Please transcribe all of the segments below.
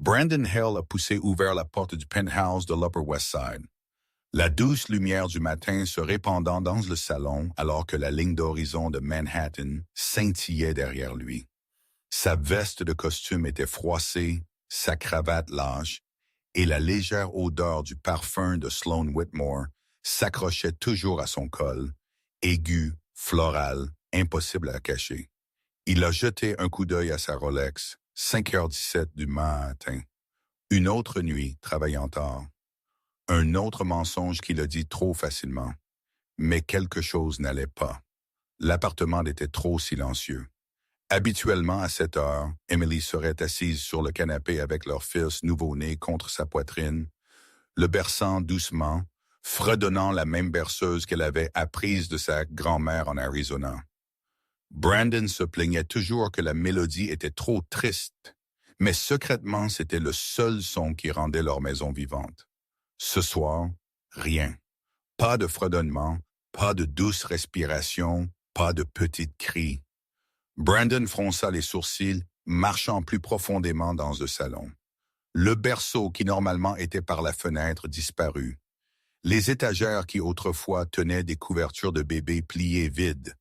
Brandon Hale a poussé ouvert la porte du penthouse de l'Upper West Side. La douce lumière du matin se répandant dans le salon alors que la ligne d'horizon de Manhattan scintillait derrière lui. Sa veste de costume était froissée, sa cravate lâche, et la légère odeur du parfum de Sloane Whitmore s'accrochait toujours à son col, aigu, floral, impossible à cacher. Il a jeté un coup d'œil à sa Rolex, 5h17 du matin. Une autre nuit, travaillant tard. Un autre mensonge qu'il a dit trop facilement. Mais quelque chose n'allait pas. L'appartement était trop silencieux. Habituellement, à cette heure, Emily serait assise sur le canapé avec leur fils nouveau-né contre sa poitrine, le berçant doucement, fredonnant la même berceuse qu'elle avait apprise de sa grand-mère en Arizona. Brandon se plaignait toujours que la mélodie était trop triste, mais secrètement, c'était le seul son qui rendait leur maison vivante. Ce soir, rien. Pas de fredonnement, pas de douce respiration, pas de petites cris. Brandon fronça les sourcils, marchant plus profondément dans le salon. Le berceau qui normalement était par la fenêtre disparut. Les étagères qui autrefois tenaient des couvertures de bébé pliées vides.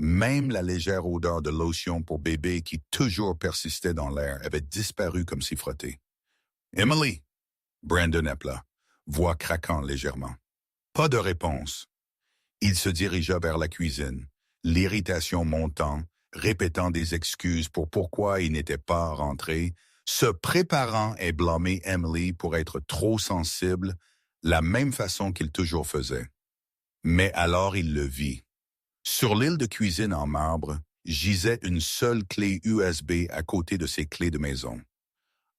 Même la légère odeur de lotion pour bébé qui toujours persistait dans l'air avait disparu comme si frotté. « Emily! » Brandon appela, voix craquant légèrement. Pas de réponse. Il se dirigea vers la cuisine, l'irritation montant, répétant des excuses pour pourquoi il n'était pas rentré, se préparant à blâmer Emily pour être trop sensible, la même façon qu'il toujours faisait. Mais alors il le vit. Sur l'île de cuisine en marbre, gisait une seule clé USB à côté de ses clés de maison.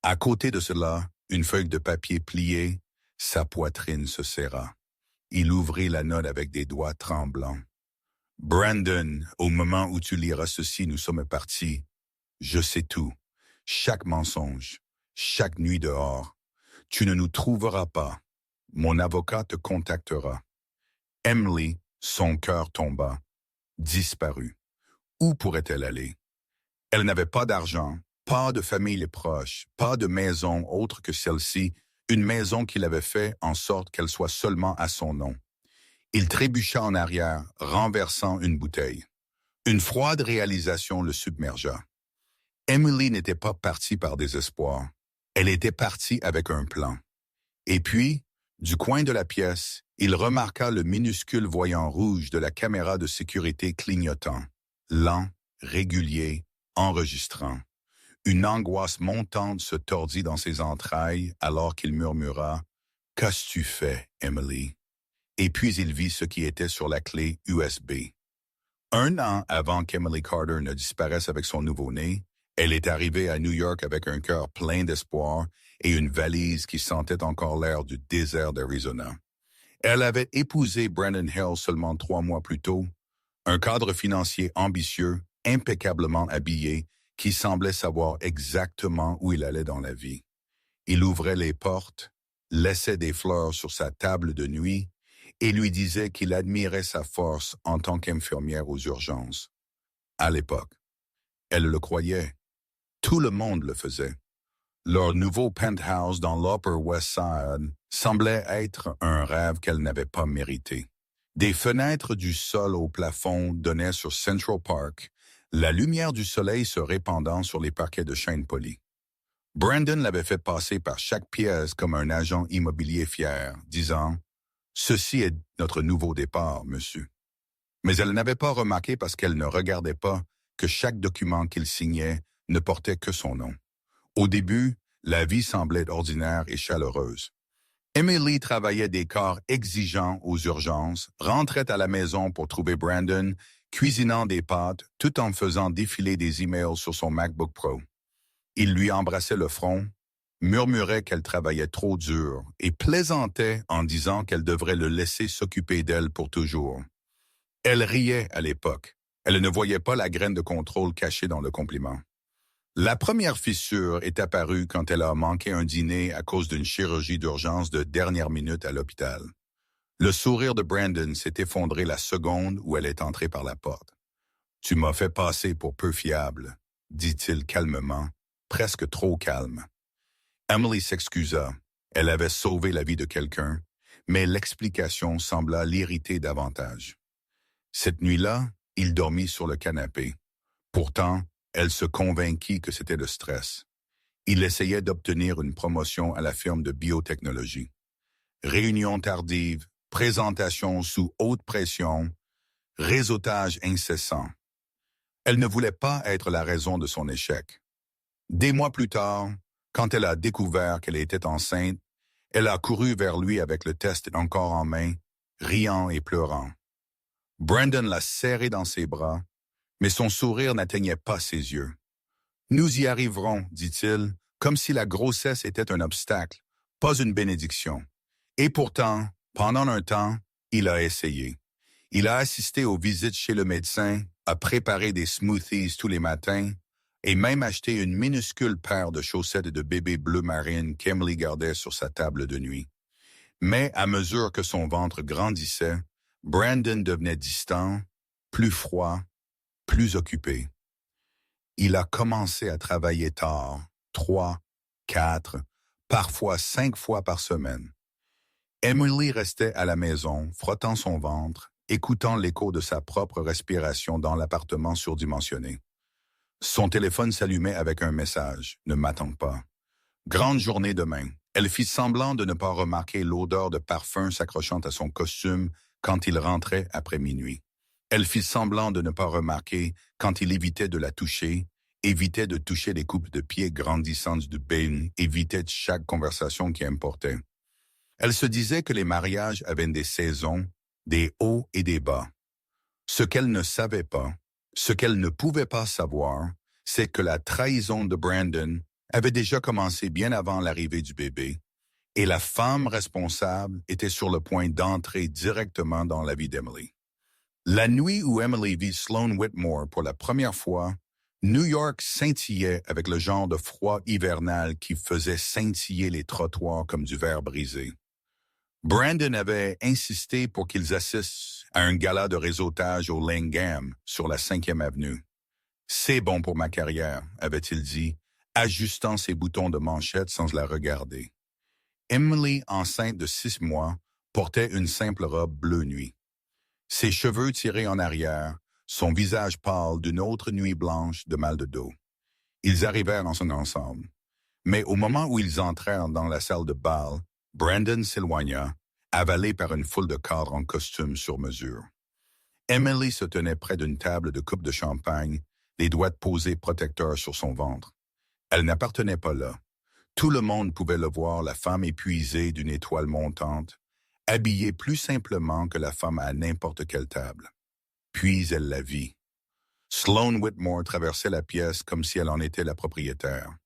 À côté de cela, une feuille de papier pliée, sa poitrine se serra. Il ouvrit la note avec des doigts tremblants. « Brandon, au moment où tu liras ceci, nous sommes partis. Je sais tout. Chaque mensonge, chaque nuit dehors. Tu ne nous trouveras pas. Mon avocat te contactera. » Emily, son cœur tomba. Disparue. Où pourrait-elle aller? Elle n'avait pas d'argent, pas de famille proche, pas de maison autre que celle-ci, une maison qu'il avait fait en sorte qu'elle soit seulement à son nom. Il trébucha en arrière, renversant une bouteille. Une froide réalisation le submergea. Emily n'était pas partie par désespoir. Elle était partie avec un plan. Et puis, du coin de la pièce, il remarqua le minuscule voyant rouge de la caméra de sécurité clignotant. Lent, régulier, enregistrant. Une angoisse montante se tordit dans ses entrailles alors qu'il murmura « Qu'as-tu fait, Emily? » Et puis il vit ce qui était sur la clé USB. 1 an avant qu'Emily Carter ne disparaisse avec son nouveau-né, elle est arrivée à New York avec un cœur plein d'espoir et une valise qui sentait encore l'air du désert d'Arizona. Elle avait épousé Brandon Hale seulement 3 mois plus tôt, un cadre financier ambitieux, impeccablement habillé, qui semblait savoir exactement où il allait dans la vie. Il ouvrait les portes, laissait des fleurs sur sa table de nuit et lui disait qu'il admirait sa force en tant qu'infirmière aux urgences. À l'époque, elle le croyait. Tout le monde le faisait. Leur nouveau penthouse dans l'Upper West Side semblait être un rêve qu'elle n'avait pas mérité. Des fenêtres du sol au plafond donnaient sur Central Park, la lumière du soleil se répandant sur les parquets de chêne poli. Brandon l'avait fait passer par chaque pièce comme un agent immobilier fier, disant « Ceci est notre nouveau départ, monsieur. » Mais elle n'avait pas remarqué parce qu'elle ne regardait pas que chaque document qu'il signait ne portait que son nom. Au début, la vie semblait ordinaire et chaleureuse. Emily travaillait des corps exigeants aux urgences, rentrait à la maison pour trouver Brandon, cuisinant des pâtes tout en faisant défiler des emails sur son MacBook Pro. Il lui embrassait le front, murmurait qu'elle travaillait trop dur et plaisantait en disant qu'elle devrait le laisser s'occuper d'elle pour toujours. Elle riait à l'époque. Elle ne voyait pas la graine de contrôle cachée dans le compliment. La première fissure est apparue quand elle a manqué un dîner à cause d'une chirurgie d'urgence de dernière minute à l'hôpital. Le sourire de Brandon s'est effondré la seconde où elle est entrée par la porte. « Tu m'as fait passer pour peu fiable », dit-il calmement, presque trop calme. Emily s'excusa. Elle avait sauvé la vie de quelqu'un, mais l'explication sembla l'irriter davantage. Cette nuit-là, il dormit sur le canapé. Pourtant, elle se convainquit que c'était le stress. Il essayait d'obtenir une promotion à la firme de biotechnologie. Réunion tardive, présentation sous haute pression, réseautage incessant. Elle ne voulait pas être la raison de son échec. Des mois plus tard, quand elle a découvert qu'elle était enceinte, elle a couru vers lui avec le test encore en main, riant et pleurant. Brandon l'a serré dans ses bras, mais son sourire n'atteignait pas ses yeux. « Nous y arriverons, dit-il, comme si la grossesse était un obstacle, pas une bénédiction. Et pourtant, pendant un temps, il a essayé. Il a assisté aux visites chez le médecin, a préparé des smoothies tous les matins et même acheté une minuscule paire de chaussettes de bébé bleu marine qu'Emily gardait sur sa table de nuit. Mais à mesure que son ventre grandissait, Brandon devenait distant, plus froid, plus occupé. Il a commencé à travailler tard, 3, 4, parfois 5 fois par semaine. Emily restait à la maison, frottant son ventre, écoutant l'écho de sa propre respiration dans l'appartement surdimensionné. Son téléphone s'allumait avec un message « Ne m'attends pas ». Grande journée demain. Elle fit semblant de ne pas remarquer l'odeur de parfum s'accrochant à son costume quand il rentrait après minuit. Elle fit semblant de ne pas remarquer quand il évitait de la toucher, évitait de toucher les coupes de pieds grandissantes du bain, évitait chaque conversation qui importait. Elle se disait que les mariages avaient des saisons, des hauts et des bas. Ce qu'elle ne savait pas, ce qu'elle ne pouvait pas savoir, c'est que la trahison de Brandon avait déjà commencé bien avant l'arrivée du bébé, et la femme responsable était sur le point d'entrer directement dans la vie d'Emily. La nuit où Emily vit Sloan Whitmore pour la première fois, New York scintillait avec le genre de froid hivernal qui faisait scintiller les trottoirs comme du verre brisé. Brandon avait insisté pour qu'ils assistent à un gala de réseautage au Langham sur la 5e avenue. « C'est bon pour ma carrière », avait-il dit, ajustant ses boutons de manchette sans la regarder. Emily, enceinte de 6 mois, portait une simple robe bleu nuit. Ses cheveux tirés en arrière, son visage pâle d'une autre nuit blanche de mal de dos. Ils arrivèrent en son ensemble. Mais au moment où ils entrèrent dans la salle de bal, Brandon s'éloigna, avalé par une foule de cadres en costume sur mesure. Emily se tenait près d'une table de coupe de champagne, les doigts posés protecteurs sur son ventre. Elle n'appartenait pas là. Tout le monde pouvait le voir, la femme épuisée d'une étoile montante, habillée plus simplement que la femme à n'importe quelle table. Puis elle la vit. Sloan Whitmore traversait la pièce comme si elle en était la propriétaire.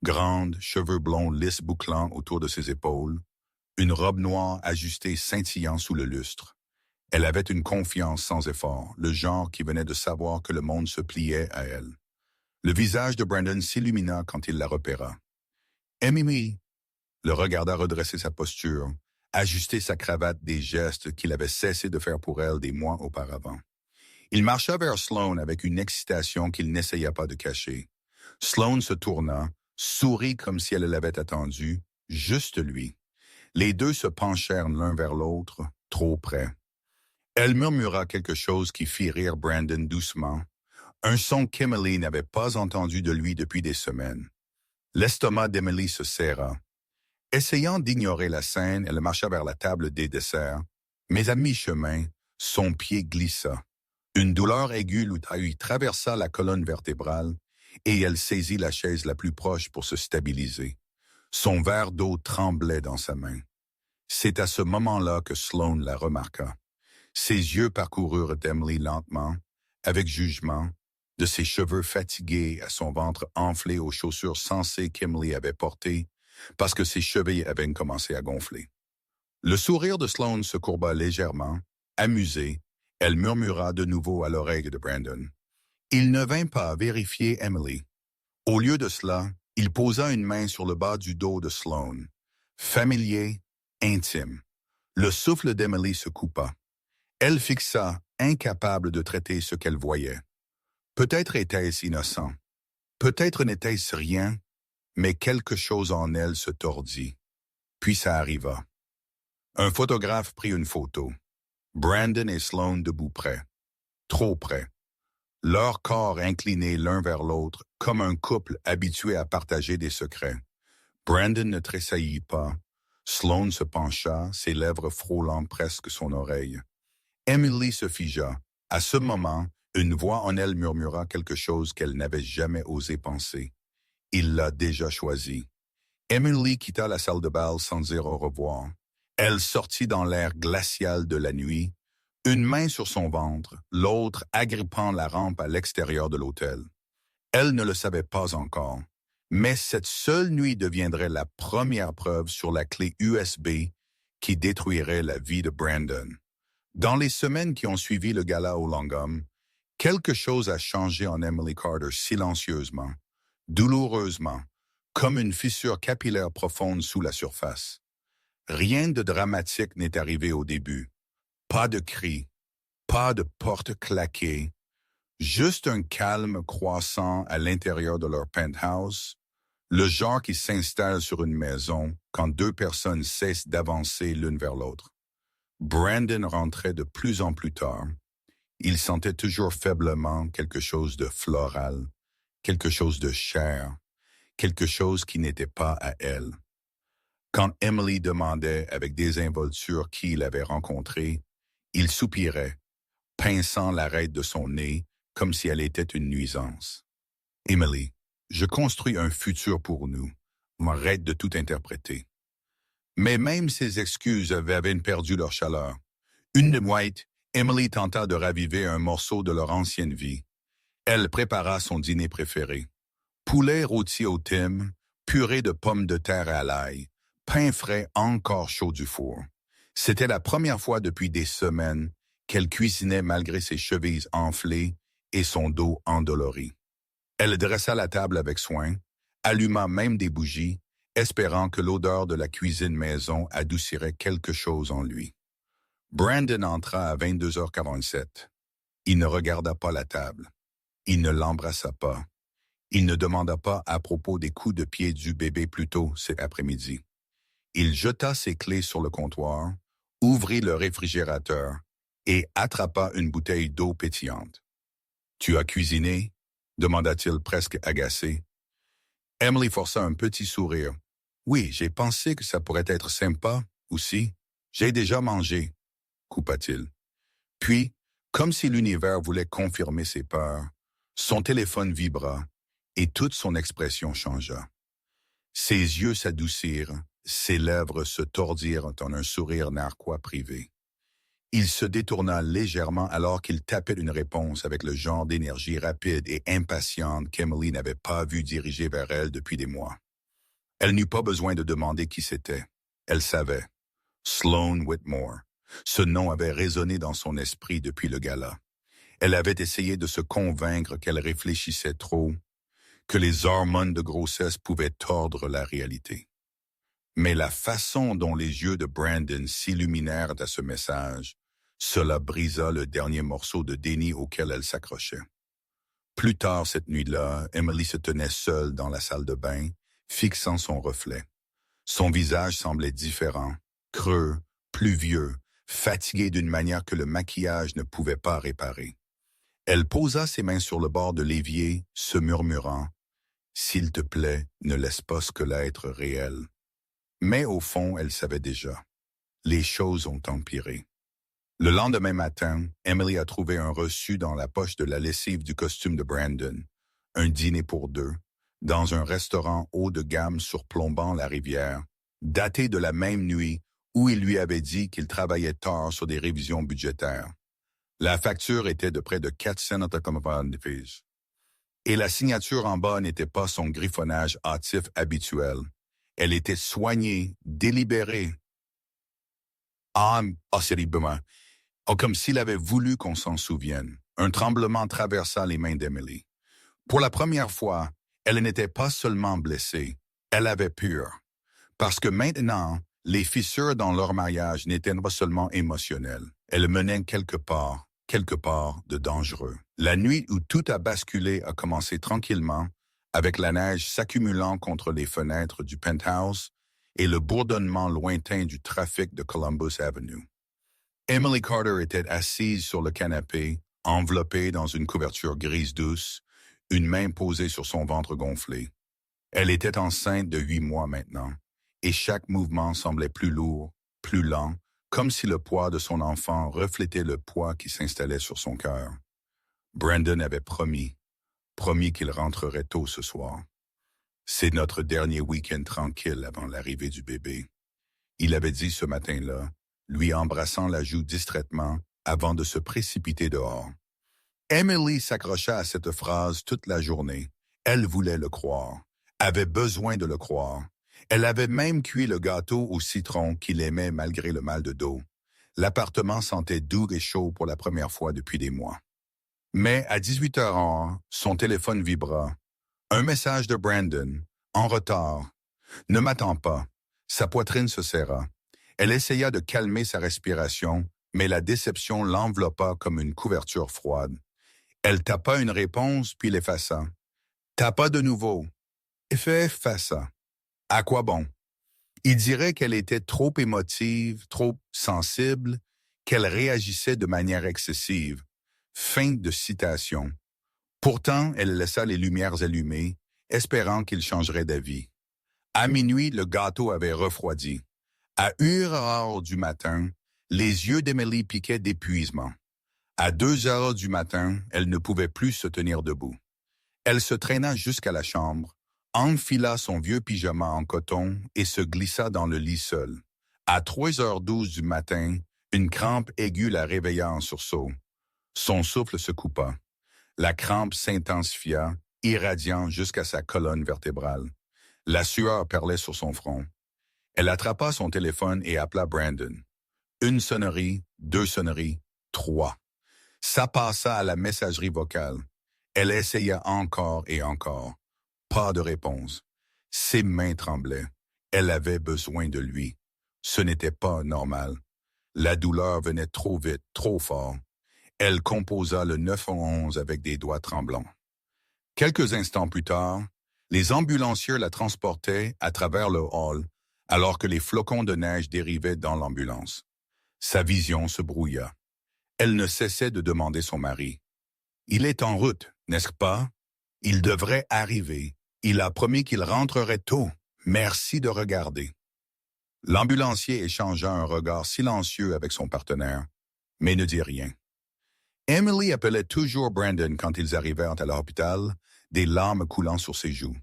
Grande, cheveux blonds lisses bouclant autour de ses épaules, une robe noire ajustée scintillant sous le lustre. Elle avait une confiance sans effort, le genre qui venait de savoir que le monde se pliait à elle. Le visage de Brandon s'illumina quand il la repéra. « Emily !» Le regarda redresser sa posture, ajuster sa cravate des gestes qu'il avait cessé de faire pour elle des mois auparavant. Il marcha vers Sloan avec une excitation qu'il n'essaya pas de cacher. Sloan se tourna, sourit comme si elle l'avait attendu, juste lui. Les deux se penchèrent l'un vers l'autre, trop près. Elle murmura quelque chose qui fit rire Brandon doucement, un son qu'Emily n'avait pas entendu de lui depuis des semaines. L'estomac d'Emily se serra. Essayant d'ignorer la scène, elle marcha vers la table des desserts, mais à mi-chemin, son pied glissa. Une douleur aiguë lui traversa la colonne vertébrale et elle saisit la chaise la plus proche pour se stabiliser. Son verre d'eau tremblait dans sa main. C'est à ce moment-là que Sloan la remarqua. Ses yeux parcoururent Emily lentement, avec jugement, de ses cheveux fatigués à son ventre enflé aux chaussures sensées qu'Emily avait portées, parce que ses chevilles avaient commencé à gonfler. Le sourire de Sloan se courba légèrement, amusée. Elle murmura de nouveau à l'oreille de Brandon. Il ne vint pas vérifier Emily. Au lieu de cela, il posa une main sur le bas du dos de Sloan. Familier, intime. Le souffle d'Emily se coupa. Elle fixa, incapable de traiter ce qu'elle voyait. Peut-être était-ce innocent. Peut-être n'était-ce rien, Mais quelque chose en elle se tordit. Puis ça arriva. Un photographe prit une photo. Brandon et Sloane debout près. Trop près. Leurs corps inclinés l'un vers l'autre, comme un couple habitué à partager des secrets. Brandon ne tressaillit pas. Sloane se pencha, ses lèvres frôlant presque son oreille. Emily se figea. À ce moment, une voix en elle murmura quelque chose qu'elle n'avait jamais osé penser. Il l'a déjà choisi. Emily quitta la salle de bal sans dire au revoir. Elle sortit dans l'air glacial de la nuit, une main sur son ventre, l'autre agrippant la rampe à l'extérieur de l'hôtel. Elle ne le savait pas encore, mais cette seule nuit deviendrait la première preuve sur la clé USB qui détruirait la vie de Brandon. Dans les semaines qui ont suivi le gala au Langham, quelque chose a changé en Emily Carter silencieusement, douloureusement, comme une fissure capillaire profonde sous la surface. Rien de dramatique n'est arrivé au début. Pas de cris, pas de portes claquées, juste un calme croissant à l'intérieur de leur penthouse, le genre qui s'installe sur une maison quand deux personnes cessent d'avancer l'une vers l'autre. Brandon rentrait de plus en plus tard. Il sentait toujours faiblement quelque chose de floral, quelque chose de cher, quelque chose qui n'était pas à elle. Quand Emily demandait avec désinvolture qui il avait rencontré, il soupirait, pinçant l'arête de son nez comme si elle était une nuisance. « Emily, je construis un futur pour nous. M'arrête de tout interpréter. » Mais même ses excuses avaient à peine perdu leur chaleur. Une de White, Emily tenta de raviver un morceau de leur ancienne vie. Elle prépara son dîner préféré. Poulet rôti au thym, purée de pommes de terre à l'ail, pain frais encore chaud du four. C'était la première fois depuis des semaines qu'elle cuisinait malgré ses chevilles enflées et son dos endolori. Elle dressa la table avec soin, alluma même des bougies, espérant que l'odeur de la cuisine maison adoucirait quelque chose en lui. Brandon entra à 22h47. Il ne regarda pas la table. Il ne l'embrassa pas. Il ne demanda pas à propos des coups de pied du bébé plus tôt cet après-midi. Il jeta ses clés sur le comptoir, ouvrit le réfrigérateur et attrapa une bouteille d'eau pétillante. « Tu as cuisiné ?» demanda-t-il presque agacé. Emily força un petit sourire. « Oui, j'ai pensé que ça pourrait être sympa, aussi. J'ai déjà mangé, » coupa-t-il. Puis, comme si l'univers voulait confirmer ses peurs, son téléphone vibra et toute son expression changea. Ses yeux s'adoucirent, ses lèvres se tordirent en un sourire narquois privé. Il se détourna légèrement alors qu'il tapait une réponse avec le genre d'énergie rapide et impatiente qu'Emily n'avait pas vu diriger vers elle depuis des mois. Elle n'eut pas besoin de demander qui c'était. Elle savait. Sloane Whitmore. Ce nom avait résonné dans son esprit depuis le gala. Elle avait essayé de se convaincre qu'elle réfléchissait trop, que les hormones de grossesse pouvaient tordre la réalité. Mais la façon dont les yeux de Brandon s'illuminèrent à ce message, cela brisa le dernier morceau de déni auquel elle s'accrochait. Plus tard cette nuit-là, Emily se tenait seule dans la salle de bain, fixant son reflet. Son visage semblait différent, creux, pluvieux, fatigué d'une manière que le maquillage ne pouvait pas réparer. Elle posa ses mains sur le bord de l'évier, se murmurant « S'il te plaît, ne laisse pas ce que l'être réel. » Mais au fond, elle savait déjà. Les choses ont empiré. Le lendemain matin, Emily a trouvé un reçu dans la poche de la lessive du costume de Brandon, un dîner pour deux, dans un restaurant haut de gamme surplombant la rivière, daté de la même nuit où il lui avait dit qu'il travaillait tard sur des révisions budgétaires. La facture était de près de 400 et la signature en bas n'était pas son griffonnage hâtif habituel. Elle était soignée, délibérée. Comme s'il avait voulu qu'on s'en souvienne. Un tremblement traversa les mains d'Emily. Pour la première fois, elle n'était pas seulement blessée, elle avait peur. Parce que maintenant, les fissures dans leur mariage n'étaient pas seulement émotionnelles. Elles menaient quelque part de dangereux. La nuit où tout a basculé a commencé tranquillement, avec la neige s'accumulant contre les fenêtres du penthouse et le bourdonnement lointain du trafic de Columbus Avenue. Emily Carter était assise sur le canapé, enveloppée dans une couverture grise douce, une main posée sur son ventre gonflé. Elle était enceinte de 8 mois maintenant, et chaque mouvement semblait plus lourd, plus lent, comme si le poids de son enfant reflétait le poids qui s'installait sur son cœur. Brandon avait promis qu'il rentrerait tôt ce soir. C'est notre dernier week-end tranquille avant l'arrivée du bébé. Il avait dit ce matin-là, lui embrassant la joue distraitement avant de se précipiter dehors. Emily s'accrocha à cette phrase toute la journée. Elle voulait le croire, avait besoin de le croire. Elle avait même cuit le gâteau au citron qu'il aimait malgré le mal de dos. L'appartement sentait doux et chaud pour la première fois depuis des mois. Mais à 18h01, son téléphone vibra. Un message de Brandon, en retard. Ne m'attends pas. Sa poitrine se serra. Elle essaya de calmer sa respiration, mais la déception l'enveloppa comme une couverture froide. Elle tapa une réponse, puis l'effaça. Tapa de nouveau. Effaça. À quoi bon? Il dirait qu'elle était trop émotive, trop sensible, qu'elle réagissait de manière excessive. Fin de citation. Pourtant, elle laissa les lumières allumées, espérant qu'il changerait d'avis. À minuit, le gâteau avait refroidi. À 1h du matin, les yeux d'Emily piquaient d'épuisement. À 2h du matin, elle ne pouvait plus se tenir debout. Elle se traîna jusqu'à la chambre, enfila son vieux pyjama en coton et se glissa dans le lit seule. À 3h12 du matin, une crampe aiguë la réveilla en sursaut. Son souffle se coupa. La crampe s'intensifia, irradiant jusqu'à sa colonne vertébrale. La sueur perlait sur son front. Elle attrapa son téléphone et appela Brandon. 1 sonnerie, 2 sonneries, 3. Ça passa à la messagerie vocale. Elle essaya encore et encore. Pas de réponse. Ses mains tremblaient. Elle avait besoin de lui. Ce n'était pas normal. La douleur venait trop vite, trop fort. Elle composa le 911 avec des doigts tremblants. Quelques instants plus tard, les ambulanciers la transportaient à travers le hall alors que les flocons de neige dérivaient dans l'ambulance. Sa vision se brouilla. Elle ne cessait de demander son mari. « Il est en route, n'est-ce pas? Il devrait arriver. Il a promis qu'il rentrerait tôt. Merci de regarder. » L'ambulancier échangea un regard silencieux avec son partenaire, mais ne dit rien. Emily appelait toujours Brandon quand ils arrivèrent à l'hôpital, des larmes coulant sur ses joues.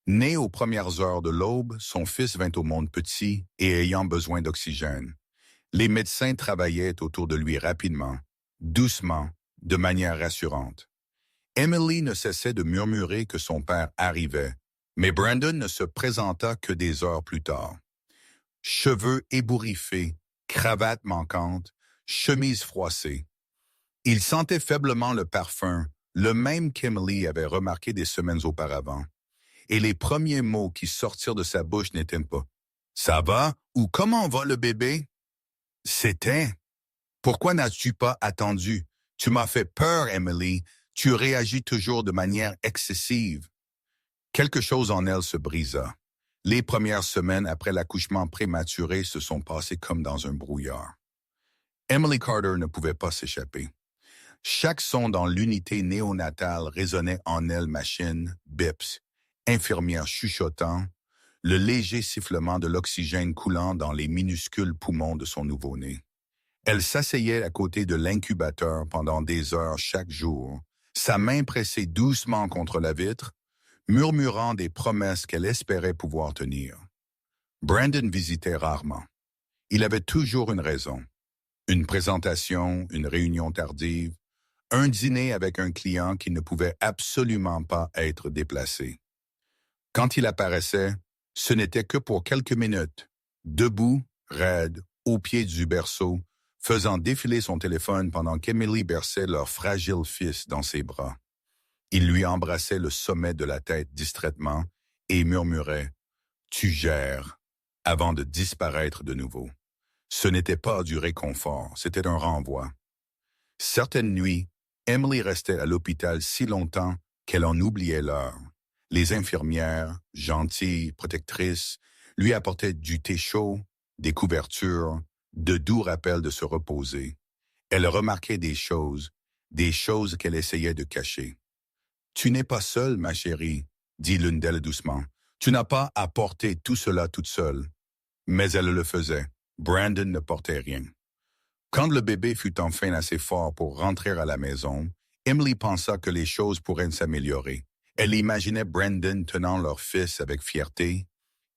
Né aux premières heures de l'aube, son fils vint au monde petit et ayant besoin d'oxygène. Les médecins travaillaient autour de lui rapidement, doucement, de manière rassurante. Emily ne cessait de murmurer que son père arrivait, mais Brandon ne se présenta que des heures plus tard. Cheveux ébouriffés, cravate manquante, chemise froissée. Il sentait faiblement le parfum, le même qu'Emily avait remarqué des semaines auparavant. Et les premiers mots qui sortirent de sa bouche n'étaient pas « Ça va » ou « Comment va le bébé ?» C'était « Pourquoi n'as-tu pas attendu? Tu m'as fait peur, Emily. Tu réagis toujours de manière excessive. » Quelque chose en elle se brisa. Les premières semaines après l'accouchement prématuré se sont passées comme dans un brouillard. Emily Carter ne pouvait pas s'échapper. Chaque son dans l'unité néonatale résonnait en elle machine, bips, infirmière chuchotant, le léger sifflement de l'oxygène coulant dans les minuscules poumons de son nouveau-né. Elle s'asseyait à côté de l'incubateur pendant des heures chaque jour, sa main pressée doucement contre la vitre, murmurant des promesses qu'elle espérait pouvoir tenir. Brandon visitait rarement. Il avait toujours une raison. Une présentation, une réunion tardive, un dîner avec un client qui ne pouvait absolument pas être déplacé. Quand il apparaissait, ce n'était que pour quelques minutes, debout, raide, au pied du berceau, faisant défiler son téléphone pendant qu'Emily berçait leur fragile fils dans ses bras. Il lui embrassait le sommet de la tête distraitement et murmurait « Tu gères » avant de disparaître de nouveau. Ce n'était pas du réconfort, c'était un renvoi. Certaines nuits, Emily restait à l'hôpital si longtemps qu'elle en oubliait l'heure. Les infirmières, gentilles, protectrices, lui apportaient du thé chaud, des couvertures, de doux rappels de se reposer. Elle remarquait des choses qu'elle essayait de cacher. « Tu n'es pas seule, ma chérie, » dit l'une d'elles doucement. « Tu n'as pas à porter tout cela toute seule. » Mais elle le faisait. Brandon ne portait rien. Quand le bébé fut enfin assez fort pour rentrer à la maison, Emily pensa que les choses pourraient s'améliorer. Elle imaginait Brandon tenant leur fils avec fierté,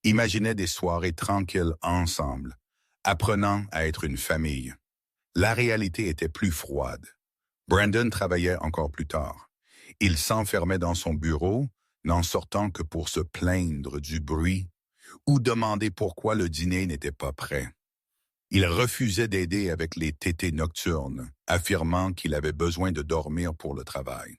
imaginait des soirées tranquilles ensemble, apprenant à être une famille. La réalité était plus froide. Brandon travaillait encore plus tard. Il s'enfermait dans son bureau, n'en sortant que pour se plaindre du bruit ou demander pourquoi le dîner n'était pas prêt. Il refusait d'aider avec les tétés nocturnes, affirmant qu'il avait besoin de dormir pour le travail.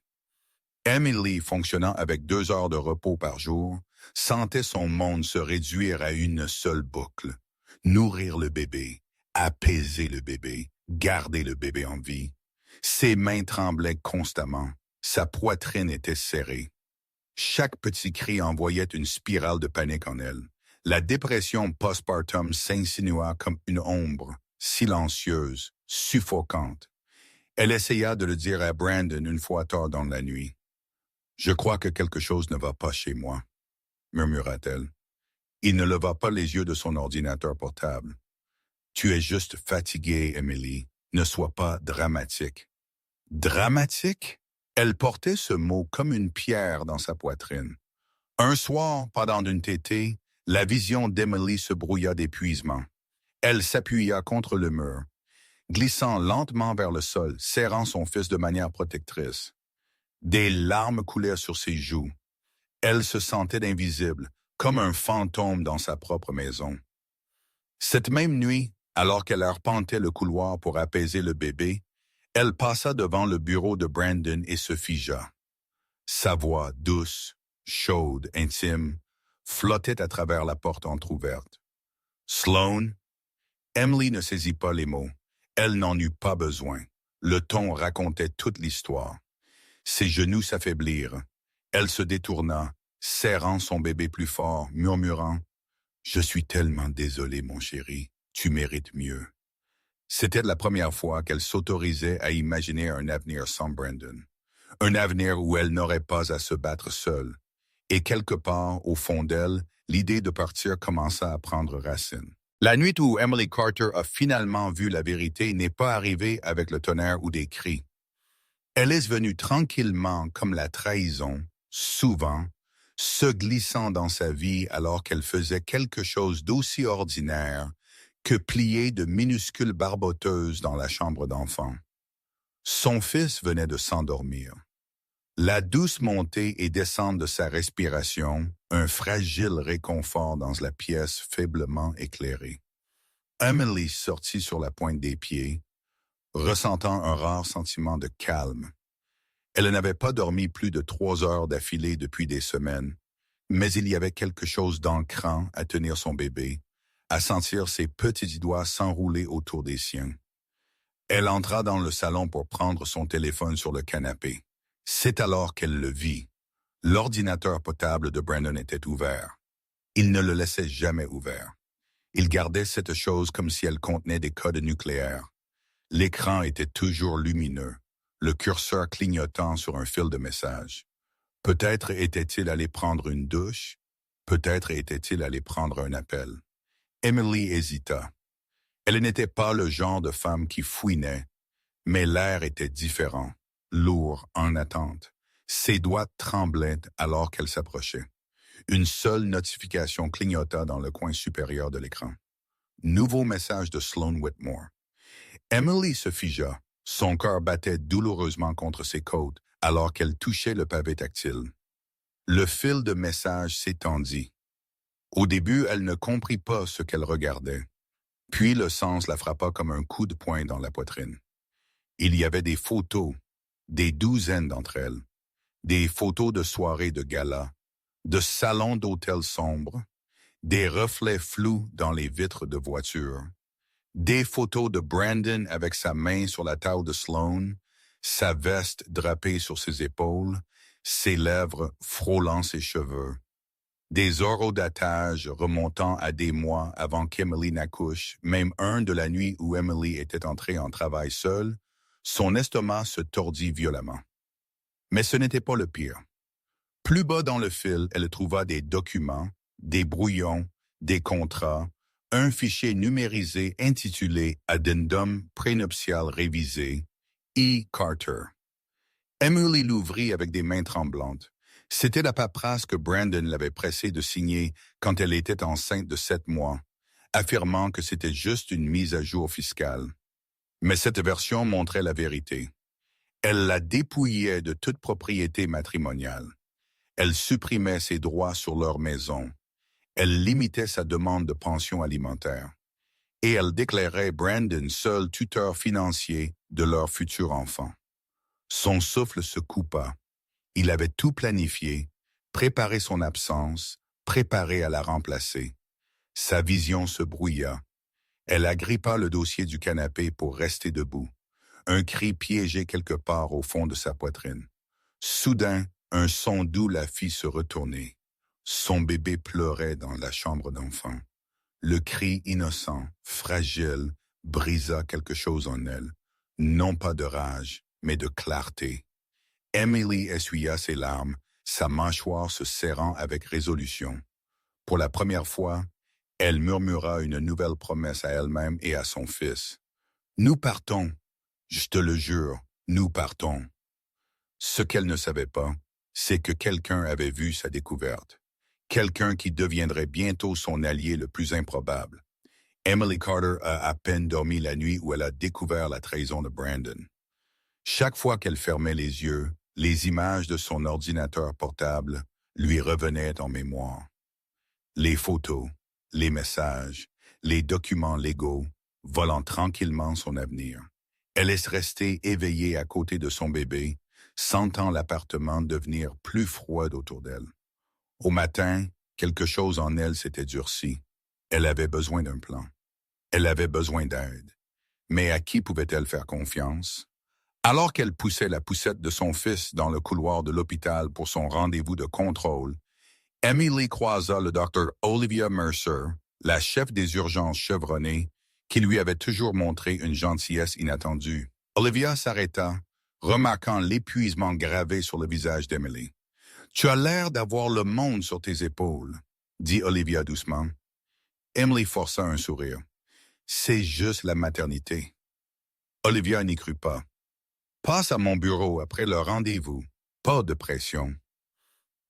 Emily, fonctionnant avec 2 heures de repos par jour, sentait son monde se réduire à une seule boucle. Nourrir le bébé, apaiser le bébé, garder le bébé en vie. Ses mains tremblaient constamment, sa poitrine était serrée. Chaque petit cri envoyait une spirale de panique en elle. La dépression postpartum s'insinua comme une ombre, silencieuse, suffocante. Elle essaya de le dire à Brandon une fois tard dans la nuit. « Je crois que quelque chose ne va pas chez moi, » murmura-t-elle. Il ne leva pas les yeux de son ordinateur portable. « Tu es juste fatiguée, Emily. Ne sois pas dramatique. » Dramatique? Elle portait ce mot comme une pierre dans sa poitrine. Un soir, pendant une tétée, la vision d'Emily se brouilla d'épuisement. Elle s'appuya contre le mur, glissant lentement vers le sol, serrant son fils de manière protectrice. Des larmes coulèrent sur ses joues. Elle se sentait invisible, comme un fantôme dans sa propre maison. Cette même nuit, alors qu'elle arpentait le couloir pour apaiser le bébé, elle passa devant le bureau de Brandon et se figea. Sa voix douce, chaude, intime, flottait à travers la porte entr'ouverte. « Sloan ?» Emily ne saisit pas les mots. Elle n'en eut pas besoin. Le ton racontait toute l'histoire. Ses genoux s'affaiblirent. Elle se détourna, serrant son bébé plus fort, murmurant « Je suis tellement désolée, mon chéri. Tu mérites mieux. » C'était la première fois qu'elle s'autorisait à imaginer un avenir sans Brandon. Un avenir où elle n'aurait pas à se battre seule. Et quelque part, au fond d'elle, l'idée de partir commença à prendre racine. La nuit où Emily Carter a finalement vu la vérité n'est pas arrivée avec le tonnerre ou des cris. Elle est venue tranquillement comme la trahison, souvent, se glissant dans sa vie alors qu'elle faisait quelque chose d'aussi ordinaire que plier de minuscules barboteuses dans la chambre d'enfant. Son fils venait de s'endormir. La douce montée et descente de sa respiration, un fragile réconfort dans la pièce faiblement éclairée. Emily sortit sur la pointe des pieds, ressentant un rare sentiment de calme. Elle n'avait pas dormi plus de 3 heures d'affilée depuis des semaines, mais il y avait quelque chose d'ancrant à tenir son bébé, à sentir ses petits doigts s'enrouler autour des siens. Elle entra dans le salon pour prendre son téléphone sur le canapé. C'est alors qu'elle le vit. L'ordinateur portable de Brandon était ouvert. Il ne le laissait jamais ouvert. Il gardait cette chose comme si elle contenait des codes nucléaires. L'écran était toujours lumineux, le curseur clignotant sur un fil de messages. Peut-être était-il allé prendre une douche, peut-être était-il allé prendre un appel. Emily hésita. Elle n'était pas le genre de femme qui fouinait, mais l'air était différent, lourd, en attente. Ses doigts tremblaient alors qu'elle s'approchait. Une seule notification clignota dans le coin supérieur de l'écran. Nouveau message de Sloan Whitmore. Emily se figea. Son cœur battait douloureusement contre ses côtes alors qu'elle touchait le pavé tactile. Le fil de message s'étendit. Au début, elle ne comprit pas ce qu'elle regardait. Puis le sens la frappa comme un coup de poing dans la poitrine. Il y avait des photos, des douzaines d'entre elles. Des photos de soirées de gala, de salons d'hôtels sombres, des reflets flous dans les vitres de voitures, des photos de Brandon avec sa main sur la table de Sloan, sa veste drapée sur ses épaules, ses lèvres frôlant ses cheveux. Des orodatages remontant à des mois avant qu'Emily n'accouche, même un de la nuit où Emily était entrée en travail seule, son estomac se tordit violemment. Mais ce n'était pas le pire. Plus bas dans le fil, elle trouva des documents, des brouillons, des contrats, un fichier numérisé intitulé Addendum prénuptial révisé, E. Carter. Emily l'ouvrit avec des mains tremblantes. C'était la paperasse que Brandon l'avait pressée de signer quand elle était enceinte de 7 mois, affirmant que c'était juste une mise à jour fiscale. Mais cette version montrait la vérité. Elle la dépouillait de toute propriété matrimoniale. Elle supprimait ses droits sur leur maison. Elle limitait sa demande de pension alimentaire. Et elle déclarait Brandon seul tuteur financier de leur futur enfant. Son souffle se coupa. Il avait tout planifié, préparé son absence, préparé à la remplacer. Sa vision se brouilla. Elle agrippa le dossier du canapé pour rester debout. Un cri piégé quelque part au fond de sa poitrine. Soudain, un son doux la fit se retourner. Son bébé pleurait dans la chambre d'enfant. Le cri innocent, fragile, brisa quelque chose en elle. Non pas de rage, mais de clarté. Emily essuya ses larmes, sa mâchoire se serrant avec résolution. Pour la première fois, elle murmura une nouvelle promesse à elle-même et à son fils. « Nous partons, je te le jure, nous partons. » Ce qu'elle ne savait pas, c'est que quelqu'un avait vu sa découverte. Quelqu'un qui deviendrait bientôt son allié le plus improbable. Emily Carter a à peine dormi la nuit où elle a découvert la trahison de Brandon. Chaque fois qu'elle fermait les yeux, les images de son ordinateur portable lui revenaient en mémoire. Les photos, les messages, les documents légaux, volant tranquillement son avenir. Elle est restée éveillée à côté de son bébé, sentant l'appartement devenir plus froid autour d'elle. Au matin, quelque chose en elle s'était durci. Elle avait besoin d'un plan. Elle avait besoin d'aide. Mais à qui pouvait-elle faire confiance? Alors qu'elle poussait la poussette de son fils dans le couloir de l'hôpital pour son rendez-vous de contrôle, Emily croisa le docteur Olivia Mercer, la chef des urgences chevronnées, qui lui avait toujours montré une gentillesse inattendue. Olivia s'arrêta, remarquant l'épuisement gravé sur le visage d'Emily. « Tu as l'air d'avoir le monde sur tes épaules, » dit Olivia doucement. Emily força un sourire. « C'est juste la maternité. » Olivia n'y crut pas. « Passe à mon bureau après le rendez-vous. Pas de pression. »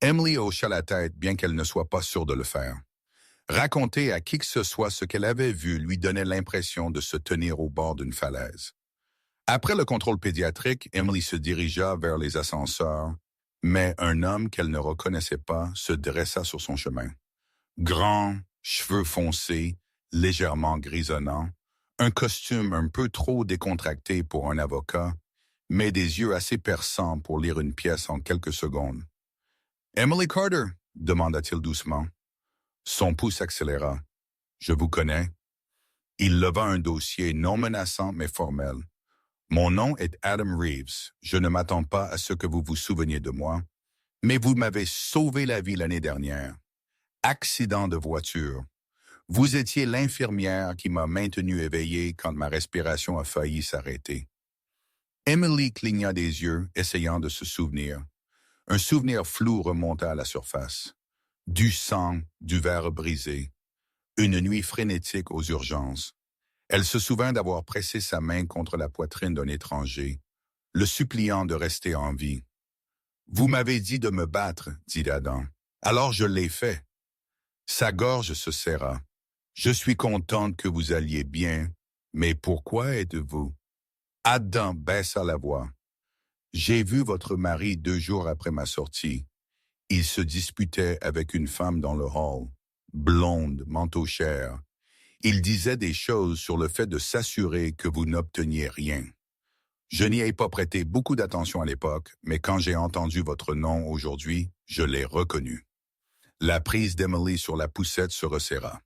Emily hocha la tête bien qu'elle ne soit pas sûre de le faire. Raconter à qui que ce soit ce qu'elle avait vu lui donnait l'impression de se tenir au bord d'une falaise. Après le contrôle pédiatrique, Emily se dirigea vers les ascenseurs, mais un homme qu'elle ne reconnaissait pas se dressa sur son chemin. Grand, cheveux foncés, légèrement grisonnants, un costume un peu trop décontracté pour un avocat, mais des yeux assez perçants pour lire une pièce en quelques secondes. « Emily Carter » demanda-t-il doucement. Son pouls s'accéléra. « Je vous connais. » Il leva un dossier non menaçant mais formel. « Mon nom est Adam Reeves. Je ne m'attends pas à ce que vous vous souveniez de moi, mais vous m'avez sauvé la vie l'année dernière. Accident de voiture. Vous étiez l'infirmière qui m'a maintenu éveillé quand ma respiration a failli s'arrêter. » Emily cligna des yeux, essayant de se souvenir. Un souvenir flou remonta à la surface. Du sang, du verre brisé. Une nuit frénétique aux urgences. Elle se souvint d'avoir pressé sa main contre la poitrine d'un étranger, le suppliant de rester en vie. « Vous m'avez dit de me battre, » dit Adam. « Alors je l'ai fait. » Sa gorge se serra. « Je suis contente que vous alliez bien, mais pourquoi êtes-vous? » Adam baissa la voix. « J'ai vu votre mari 2 jours après ma sortie. Il se disputait avec une femme dans le hall, blonde, manteau cher. Il disait des choses sur le fait de s'assurer que vous n'obteniez rien. Je n'y ai pas prêté beaucoup d'attention à l'époque, mais quand j'ai entendu votre nom aujourd'hui, je l'ai reconnu. » La prise d'Emily sur la poussette se resserra.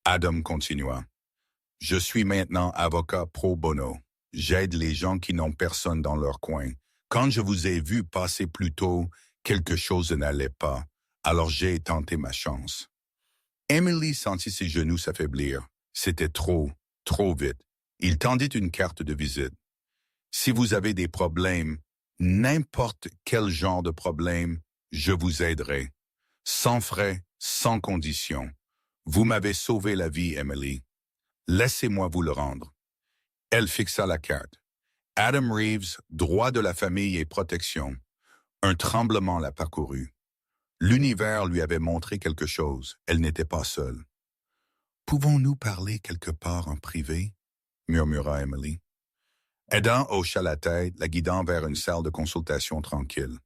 Adam continua. « Je suis maintenant avocat pro bono. J'aide les gens qui n'ont personne dans leur coin. Quand je vous ai vu passer plus tôt, Quelque chose n'allait pas, alors j'ai tenté ma chance. Emily sentit ses genoux s'affaiblir. C'était trop, trop vite. Il tendit une carte de visite. Si vous avez des problèmes, n'importe quel genre de problème, je vous aiderai. Sans frais, sans condition. Vous m'avez sauvé la vie, Emily. Laissez-moi vous le rendre. Elle fixa la carte. Adam Reeves, droit de la famille et protection. Un tremblement la parcourut. L'univers lui avait montré quelque chose. Elle n'était pas seule. « Pouvons-nous parler quelque part en privé? » murmura Emily. Adam hocha la tête, la guidant vers une salle de consultation tranquille.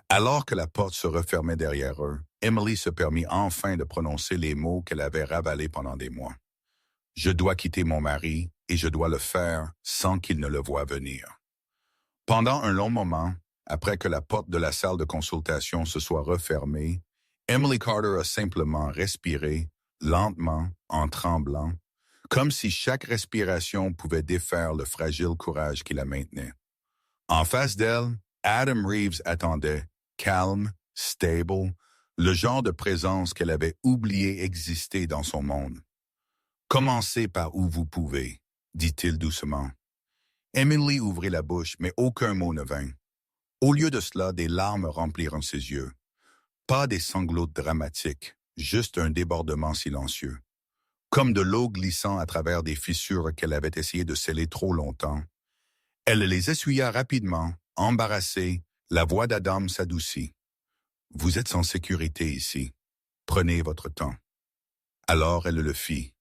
Alors que la porte se refermait derrière eux, Emily se permit enfin de prononcer les mots qu'elle avait ravalés pendant des mois. « Je dois quitter mon mari et je dois le faire sans qu'il ne le voie venir. » Pendant un long moment, après que la porte de la salle de consultation se soit refermée, Emily Carter a simplement respiré, lentement, en tremblant, comme si chaque respiration pouvait défaire le fragile courage qui la maintenait. En face d'elle, Adam Reeves attendait, calme, stable, le genre de présence qu'elle avait oublié exister dans son monde. « Commencez par où vous pouvez, » dit-il doucement. Emily ouvrit la bouche, mais aucun mot ne vint. Au lieu de cela, des larmes remplirent ses yeux. Pas des sanglots dramatiques, juste un débordement silencieux. Comme de l'eau glissant à travers des fissures qu'elle avait essayé de sceller trop longtemps. Elle les essuya rapidement, embarrassée, la voix d'Adam s'adoucit. « Vous êtes en sécurité ici. Prenez votre temps. » Alors elle le fit.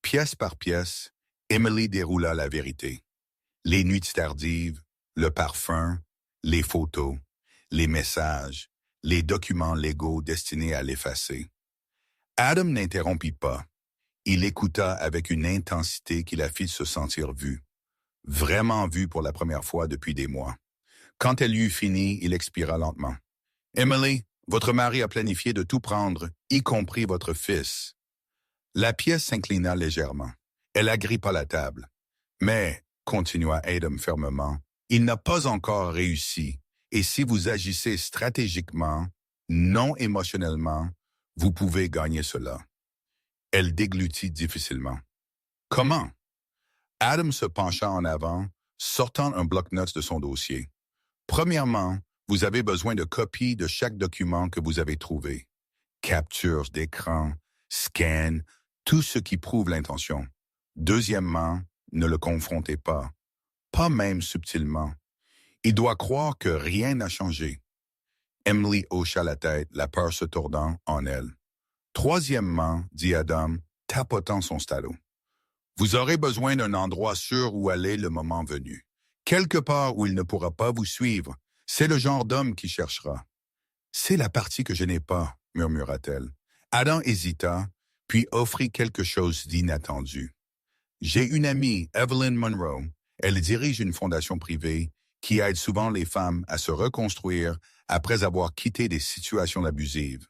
Pièce par pièce, Emily déroula la vérité. Les nuits tardives, le parfum, les photos, les messages, les documents légaux destinés à l'effacer. Adam n'interrompit pas. Il écouta avec une intensité qui la fit se sentir vue. Vraiment vue pour la première fois depuis des mois. Quand elle eut fini, il expira lentement. « Emily, votre mari a planifié de tout prendre, y compris votre fils. » La pièce s'inclina légèrement. Elle agrippa la table. « Mais, » continua Adam fermement, « il n'a pas encore réussi, et si vous agissez stratégiquement, non émotionnellement, vous pouvez gagner cela. » Elle déglutit difficilement. « Comment? » Adam se pencha en avant, sortant un bloc-notes de son dossier. « Premièrement, vous avez besoin de copies de chaque document que vous avez trouvé. Captures d'écran, scans, tout ce qui prouve l'intention. Deuxièmement, ne le confrontez pas même subtilement. Il doit croire que rien n'a changé. » Emily hocha la tête, la peur se tordant en elle. « Troisièmement, dit Adam, tapotant son stylo, vous aurez besoin d'un endroit sûr où aller le moment venu. Quelque part où il ne pourra pas vous suivre. C'est le genre d'homme qui cherchera. »« C'est la partie que je n'ai pas, » murmura-t-elle. Adam hésita, puis offrit quelque chose d'inattendu. « J'ai une amie, Evelyn Monroe. Elle dirige une fondation privée qui aide souvent les femmes à se reconstruire après avoir quitté des situations abusives.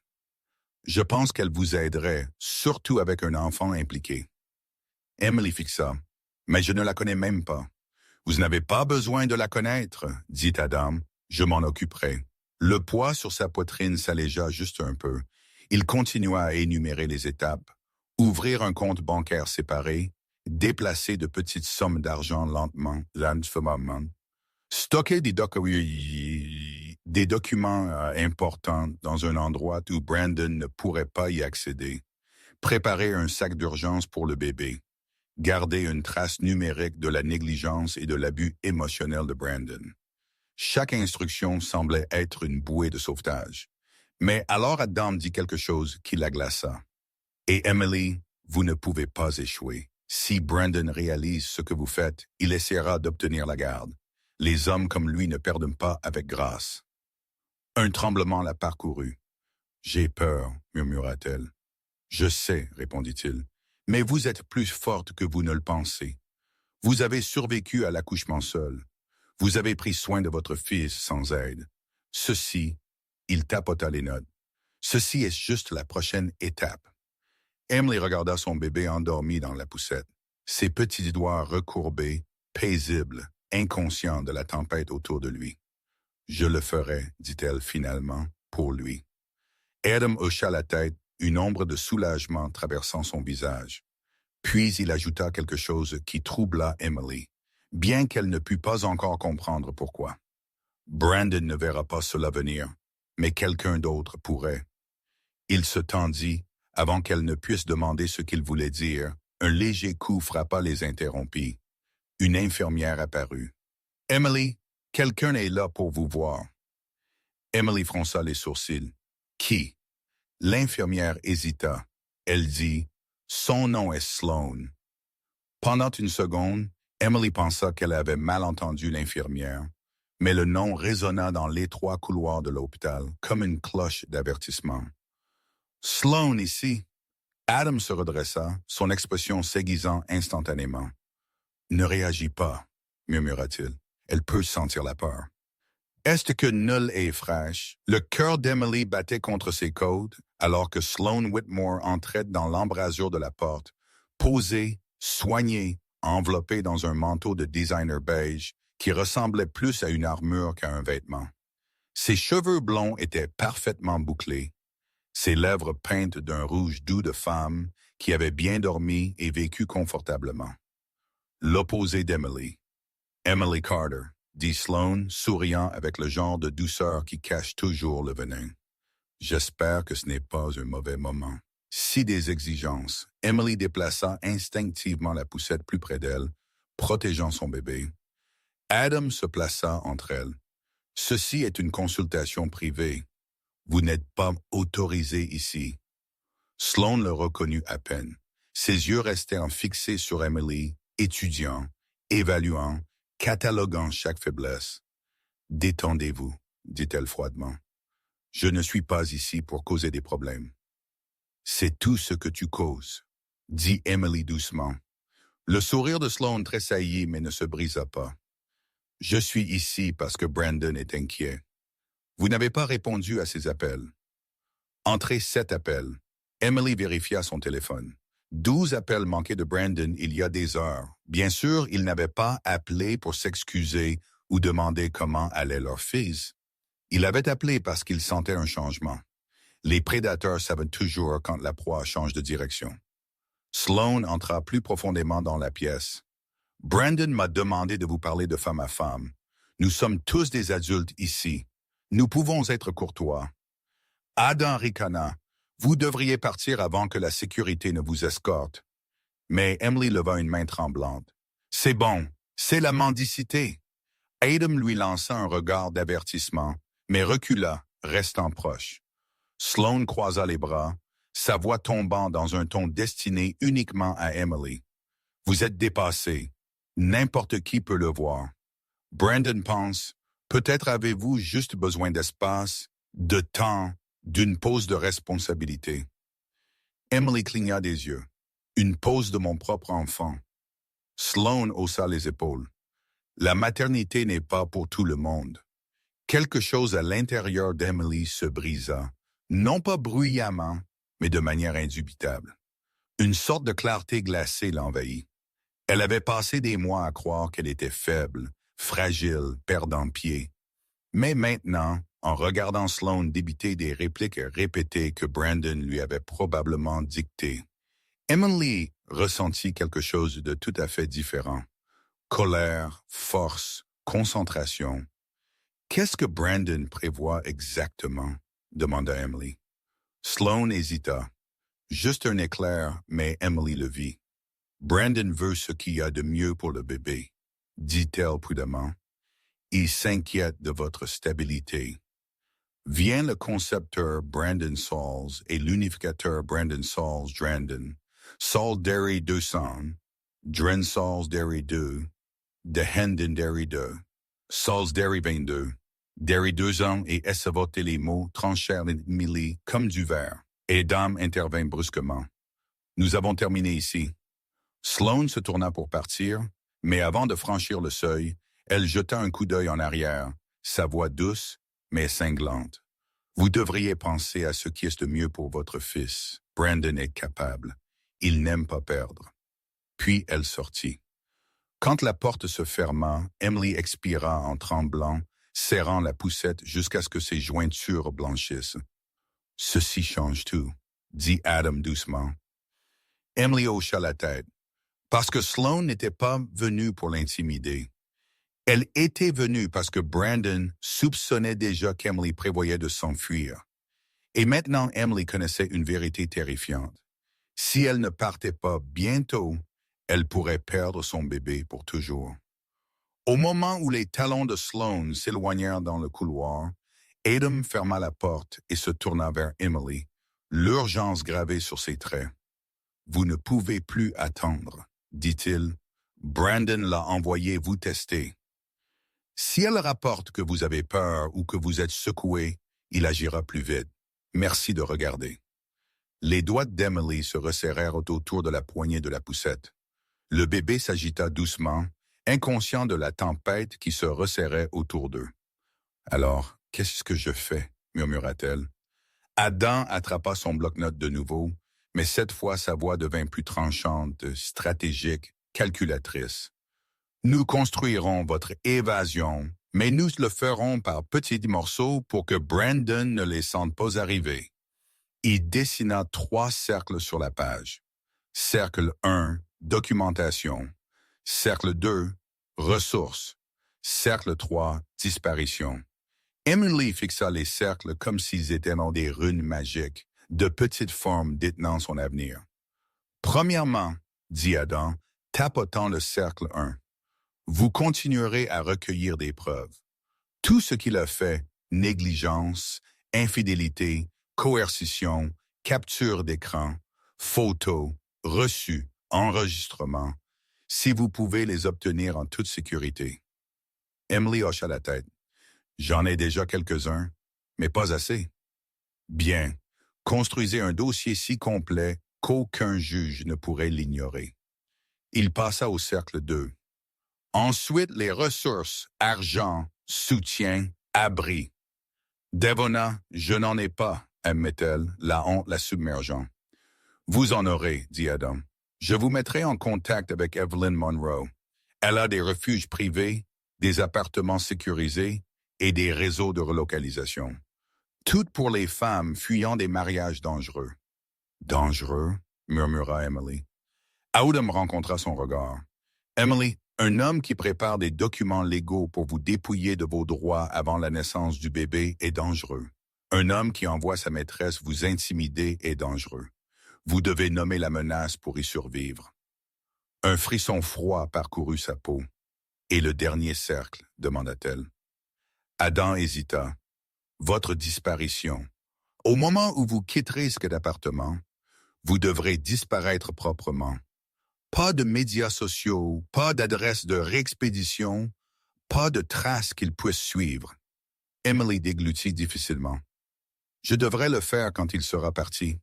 Je pense qu'elle vous aiderait, surtout avec un enfant impliqué. » Emily fixa. « Mais je ne la connais même pas. »« Vous n'avez pas besoin de la connaître, » dit Adam. « Je m'en occuperai. » Le poids sur sa poitrine s'allégea juste un peu. Il continua à énumérer les étapes. Ouvrir un compte bancaire séparé, déplacer de petites sommes d'argent lentement, stocker des documents importants dans un endroit où Brandon ne pourrait pas y accéder, préparer un sac d'urgence pour le bébé, garder une trace numérique de la négligence et de l'abus émotionnel de Brandon. Chaque instruction semblait être une bouée de sauvetage. Mais alors Adam dit quelque chose qui la glaça. « Et Emily, vous ne pouvez pas échouer. Si Brandon réalise ce que vous faites, il essaiera d'obtenir la garde. Les hommes comme lui ne perdent pas avec grâce. » Un tremblement la parcourut. « J'ai peur, » murmura-t-elle. « Je sais, » répondit-il, « mais vous êtes plus forte que vous ne le pensez. Vous avez survécu à l'accouchement seul. Vous avez pris soin de votre fils sans aide. Ceci, il tapota les notes. Ceci est juste la prochaine étape. » Emily regarda son bébé endormi dans la poussette, ses petits doigts recourbés, paisibles, inconscients de la tempête autour de lui. Je le ferai, dit-elle finalement, pour lui. Adam hocha la tête, une ombre de soulagement traversant son visage. Puis il ajouta quelque chose qui troubla Emily, bien qu'elle ne pût pas encore comprendre pourquoi. Brandon ne verra pas cela venir, mais quelqu'un d'autre pourrait. Il se tendit, avant qu'elle ne puisse demander ce qu'il voulait dire. Un léger coup frappa les interrompit. Une infirmière apparut. « Emily, quelqu'un est là pour vous voir. » Emily fronça les sourcils. « Qui? » L'infirmière hésita. Elle dit « Son nom est Sloan. » Pendant une seconde, Emily pensa qu'elle avait mal entendu l'infirmière, mais le nom résonna dans l'étroit couloir de l'hôpital comme une cloche d'avertissement. « Sloan ici. » Adam se redressa, son expression s'aiguisant instantanément. « Ne réagis pas, » murmura-t-il. « Elle peut sentir la peur. » Est-ce que nul et fraîche, le cœur d'Emily battait contre ses côtes alors que Sloan Whitmore entrait dans l'embrasure de la porte, posé, soigné, enveloppé dans un manteau de designer beige qui ressemblait plus à une armure qu'à un vêtement. Ses cheveux blonds étaient parfaitement bouclés, ses lèvres peintes d'un rouge doux de femme qui avait bien dormi et vécu confortablement. L'opposé d'Emily. Emily Carter, dit Sloan, souriant avec le genre de douceur qui cache toujours le venin. J'espère que ce n'est pas un mauvais moment. Si des exigences, Emily déplaça instinctivement la poussette plus près d'elle, protégeant son bébé. Adam se plaça entre elles. Ceci est une consultation privée. Vous n'êtes pas autorisé ici. Sloan le reconnut à peine. Ses yeux restèrent fixés sur Emily, étudiant, évaluant, cataloguant chaque faiblesse. « Détendez-vous, » dit-elle froidement. « Je ne suis pas ici pour causer des problèmes. »« C'est tout ce que tu causes, » dit Emily doucement. Le sourire de Sloan tressaillit mais ne se brisa pas. « Je suis ici parce que Brandon est inquiet. Vous n'avez pas répondu à ses appels. » Entré 7 appels, Emily vérifia son téléphone. 12 appels manqués de Brandon il y a des heures. Bien sûr, il n'avait pas appelé pour s'excuser ou demander comment allait leur fils. Il avait appelé parce qu'il sentait un changement. Les prédateurs savent toujours quand la proie change de direction. Sloan entra plus profondément dans la pièce. « Brandon m'a demandé de vous parler de femme à femme. Nous sommes tous des adultes ici. Nous pouvons être courtois. » Adam ricana. « Vous devriez partir avant que la sécurité ne vous escorte. » Mais Emily leva une main tremblante. « C'est bon, c'est la mendicité. » Adam lui lança un regard d'avertissement, mais recula, restant proche. Sloan croisa les bras, sa voix tombant dans un ton destiné uniquement à Emily. « Vous êtes dépassé. N'importe qui peut le voir. Brandon pense, peut-être avez-vous juste besoin d'espace, de temps, d'une pause de responsabilité. » Emily cligna des yeux. « Une pause de mon propre enfant. » Sloan haussa les épaules. « La maternité n'est pas pour tout le monde. » Quelque chose à l'intérieur d'Emily se brisa, non pas bruyamment, mais de manière indubitable. Une sorte de clarté glacée l'envahit. Elle avait passé des mois à croire qu'elle était faible, fragile, perdant pied. Mais maintenant, en regardant Sloan débiter des répliques répétées que Brandon lui avait probablement dictées, Emily ressentit quelque chose de tout à fait différent. Colère, force, concentration. « Qu'est-ce que Brandon prévoit exactement? » demanda Emily. Sloan hésita. Juste un éclair, mais Emily le vit. « Brandon veut ce qu'il y a de mieux pour le bébé, » dit-elle prudemment. « Il s'inquiète de votre stabilité. » Vient le concepteur Brandon Sauls et l'unificateur Brandon Sauls Drandon, Saul Derry 200, Dren Sauls Derry 2, de Hendon Derry 2, Sauls Derry 22, Derry 2 ans et esavoter les mots tranchèrent Emily comme du verre, et Dame intervint brusquement. « Nous avons terminé ici. » Sloan se tourna pour partir, mais avant de franchir le seuil, elle jeta un coup d'œil en arrière, sa voix douce, mais cinglante. « Vous devriez penser à ce qui est de mieux pour votre fils. Brandon est capable. Il n'aime pas perdre. » Puis elle sortit. Quand la porte se ferma, Emily expira en tremblant, serrant la poussette jusqu'à ce que ses jointures blanchissent. « Ceci change tout, » dit Adam doucement. Emily hocha la tête, parce que Sloane n'était pas venue pour l'intimider. Elle était venue parce que Brandon soupçonnait déjà qu'Emily prévoyait de s'enfuir. Et maintenant, Emily connaissait une vérité terrifiante. Si elle ne partait pas bientôt, elle pourrait perdre son bébé pour toujours. Au moment où les talons de Sloane s'éloignèrent dans le couloir, Adam ferma la porte et se tourna vers Emily, l'urgence gravée sur ses traits. « Vous ne pouvez plus attendre, » dit-il. « Brandon l'a envoyé vous tester. Si elle rapporte que vous avez peur ou que vous êtes secoué, il agira plus vite. Merci de regarder. » Les doigts d'Emily se resserrèrent autour de la poignée de la poussette. Le bébé s'agita doucement, inconscient de la tempête qui se resserrait autour d'eux. « Alors, qu'est-ce que je fais ?» murmura-t-elle. Adam attrapa son bloc-notes de nouveau, mais cette fois sa voix devint plus tranchante, stratégique, calculatrice. « Nous construirons votre évasion, mais nous le ferons par petits morceaux pour que Brandon ne les sente pas arriver. » Il dessina 3 cercles sur la page. Cercle 1, documentation. Cercle 2, ressources. Cercle 3, disparition. Emily fixa les cercles comme s'ils étaient dans des runes magiques, de petites formes détenant son avenir. « Premièrement, » dit Adam, tapotant le cercle 1, « vous continuerez à recueillir des preuves. Tout ce qu'il a fait, négligence, infidélité, coercition, capture d'écran, photos, reçus, enregistrements, si vous pouvez les obtenir en toute sécurité. » Emily hocha la tête. « J'en ai déjà quelques-uns, mais pas assez. » « Bien, construisez un dossier si complet qu'aucun juge ne pourrait l'ignorer. » Il passa au cercle 2. « Ensuite, les ressources, argent, soutien, abri. »« Devona, je n'en ai pas, » admet-elle, la honte la submergeant. « Vous en aurez, » dit Adam. « Je vous mettrai en contact avec Evelyn Monroe. Elle a des refuges privés, des appartements sécurisés et des réseaux de relocalisation. Toutes pour les femmes fuyant des mariages dangereux. »« Dangereux ?» murmura Emily. Adam rencontra son regard. « Emily, un homme qui prépare des documents légaux pour vous dépouiller de vos droits avant la naissance du bébé est dangereux. Un homme qui envoie sa maîtresse vous intimider est dangereux. Vous devez nommer la menace pour y survivre. » Un frisson froid parcourut sa peau. « Et le dernier cercle ?» demanda-t-elle. Adam hésita. « Votre disparition. Au moment où vous quitterez cet appartement, vous devrez disparaître proprement. Pas de médias sociaux, pas d'adresse de réexpédition, pas de traces qu'ils puissent suivre. » Emily déglutit difficilement. « Je devrais le faire quand il sera parti. »«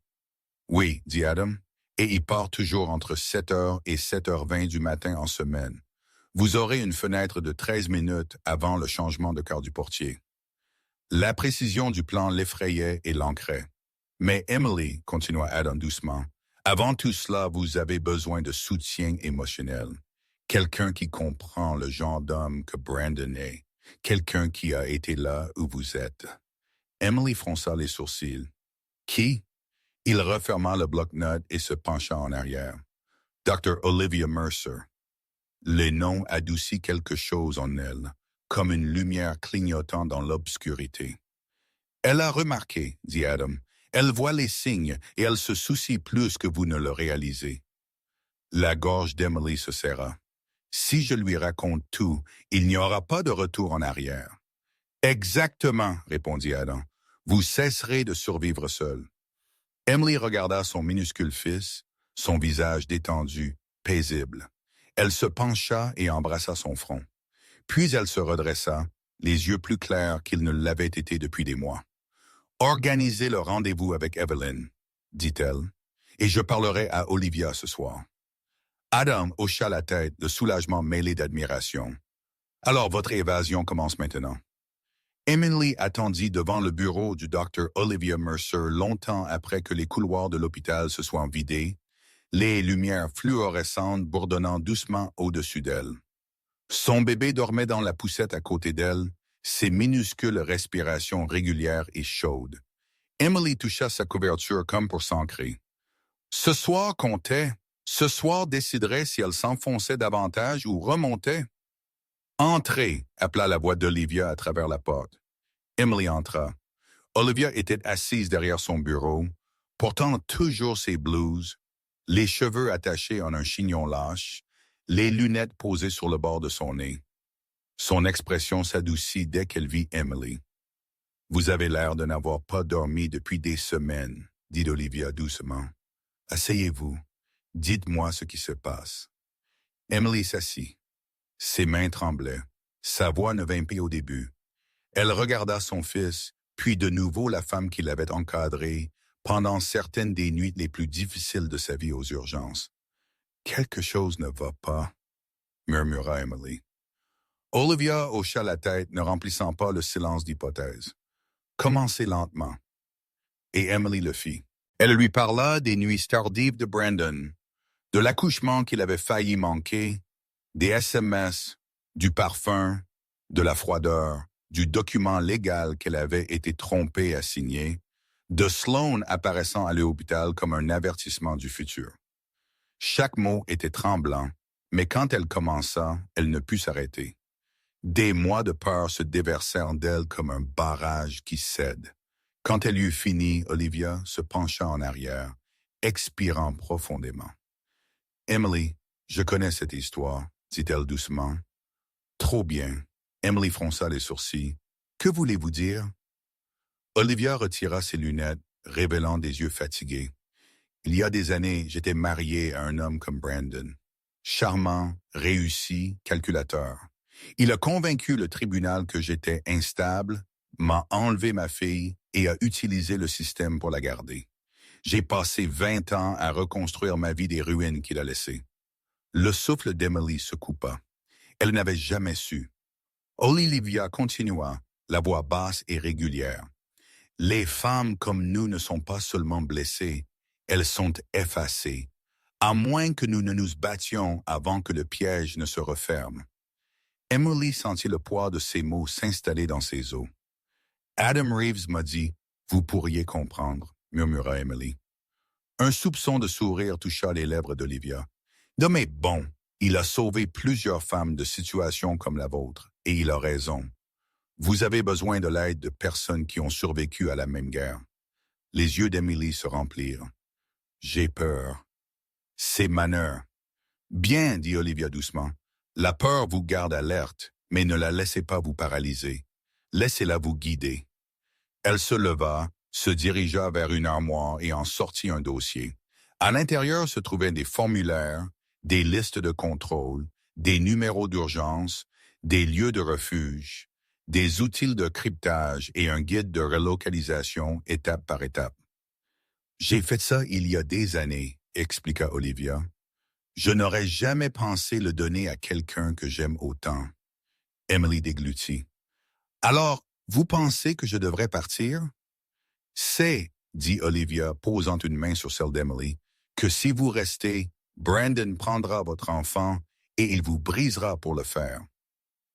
Oui, » dit Adam, « et il part toujours entre 7h et 7h20 du matin en semaine. Vous aurez une fenêtre de 13 minutes avant le changement de quart du portier. » La précision du plan l'effrayait et l'ancrait. « Mais Emily, » continua Adam doucement, « avant tout cela, vous avez besoin de soutien émotionnel. Quelqu'un qui comprend le genre d'homme que Brandon est. Quelqu'un qui a été là où vous êtes. » Emily fronça les sourcils. « Qui? » Il referma le bloc-notes et se pencha en arrière. « Dr. Olivia Mercer. » Le nom adoucit quelque chose en elle, comme une lumière clignotant dans l'obscurité. « Elle a remarqué, » dit Adam. « Elle voit les signes et elle se soucie plus que vous ne le réalisez. » La gorge d'Emily se serra. « Si je lui raconte tout, il n'y aura pas de retour en arrière. »« Exactement, » répondit Adam. « Vous cesserez de survivre seul. » Emily regarda son minuscule fils, son visage détendu, paisible. Elle se pencha et embrassa son front. Puis elle se redressa, les yeux plus clairs qu'ils ne l'avaient été depuis des mois. « Organisez le rendez-vous avec Evelyn, » dit-elle, « et je parlerai à Olivia ce soir. » Adam hocha la tête, le soulagement mêlé d'admiration. « Alors votre évasion commence maintenant. » Emily attendit devant le bureau du Dr. Olivia Mercer longtemps après que les couloirs de l'hôpital se soient vidés, les lumières fluorescentes bourdonnant doucement au-dessus d'elle. Son bébé dormait dans la poussette à côté d'elle, ses minuscules respirations régulières et chaudes. Emily toucha sa couverture comme pour s'ancrer. Ce soir comptait. Ce soir déciderait si elle s'enfonçait davantage ou remontait. Entrez, appela la voix d'Olivia à travers la porte. Emily entra. Olivia était assise derrière son bureau, portant toujours ses blouses, les cheveux attachés en un chignon lâche, les lunettes posées sur le bord de son nez. Son expression s'adoucit dès qu'elle vit Emily. « Vous avez l'air de n'avoir pas dormi depuis des semaines, » dit Olivia doucement. « Asseyez-vous. Dites-moi ce qui se passe. » Emily s'assit. Ses mains tremblaient. Sa voix ne vint pas au début. Elle regarda son fils, puis de nouveau la femme qui l'avait encadré pendant certaines des nuits les plus difficiles de sa vie aux urgences. « Quelque chose ne va pas, » murmura Emily. Olivia hocha la tête, ne remplissant pas le silence d'hypothèse. « Commencez lentement. » Et Emily le fit. Elle lui parla des nuits tardives de Brandon, de l'accouchement qu'il avait failli manquer, des SMS, du parfum, de la froideur, du document légal qu'elle avait été trompée à signer, de Sloan apparaissant à l'hôpital comme un avertissement du futur. Chaque mot était tremblant, mais quand elle commença, elle ne put s'arrêter. Des mois de peur se déversèrent d'elle comme un barrage qui cède. Quand elle eut fini, Olivia se pencha en arrière, expirant profondément. « Emily, je connais cette histoire, » dit-elle doucement. « Trop bien. » Emily fronça les sourcils. « Que voulez-vous dire? » Olivia retira ses lunettes, révélant des yeux fatigués. « Il y a des années, j'étais mariée à un homme comme Brandon. Charmant, réussi, calculateur. Il a convaincu le tribunal que j'étais instable, m'a enlevé ma fille et a utilisé le système pour la garder. J'ai passé 20 ans à reconstruire ma vie des ruines qu'il a laissées. » Le souffle d'Emily se coupa. Elle n'avait jamais su. Olivia continua, la voix basse et régulière. « Les femmes comme nous ne sont pas seulement blessées, elles sont effacées, à moins que nous ne nous battions avant que le piège ne se referme. » Emily sentit le poids de ces mots s'installer dans ses os. « Adam Reeves m'a dit, vous pourriez comprendre, » murmura Emily. Un soupçon de sourire toucha les lèvres d'Olivia. « Non mais bon, il a sauvé plusieurs femmes de situations comme la vôtre, et il a raison. Vous avez besoin de l'aide de personnes qui ont survécu à la même guerre. » Les yeux d'Emily se remplirent. « J'ai peur. »« C'est manœuvre. »« Bien, » dit Olivia doucement. « La peur vous garde alerte, mais ne la laissez pas vous paralyser. Laissez-la vous guider. » Elle se leva, se dirigea vers une armoire et en sortit un dossier. À l'intérieur se trouvaient des formulaires, des listes de contrôle, des numéros d'urgence, des lieux de refuge, des outils de cryptage et un guide de relocalisation étape par étape. « J'ai fait ça il y a des années, » expliqua Olivia. « Je n'aurais jamais pensé le donner à quelqu'un que j'aime autant. » Emily déglutit. « Alors, vous pensez que je devrais partir? » « C'est, » dit Olivia, posant une main sur celle d'Emily, « que si vous restez, Brandon prendra votre enfant et il vous brisera pour le faire. »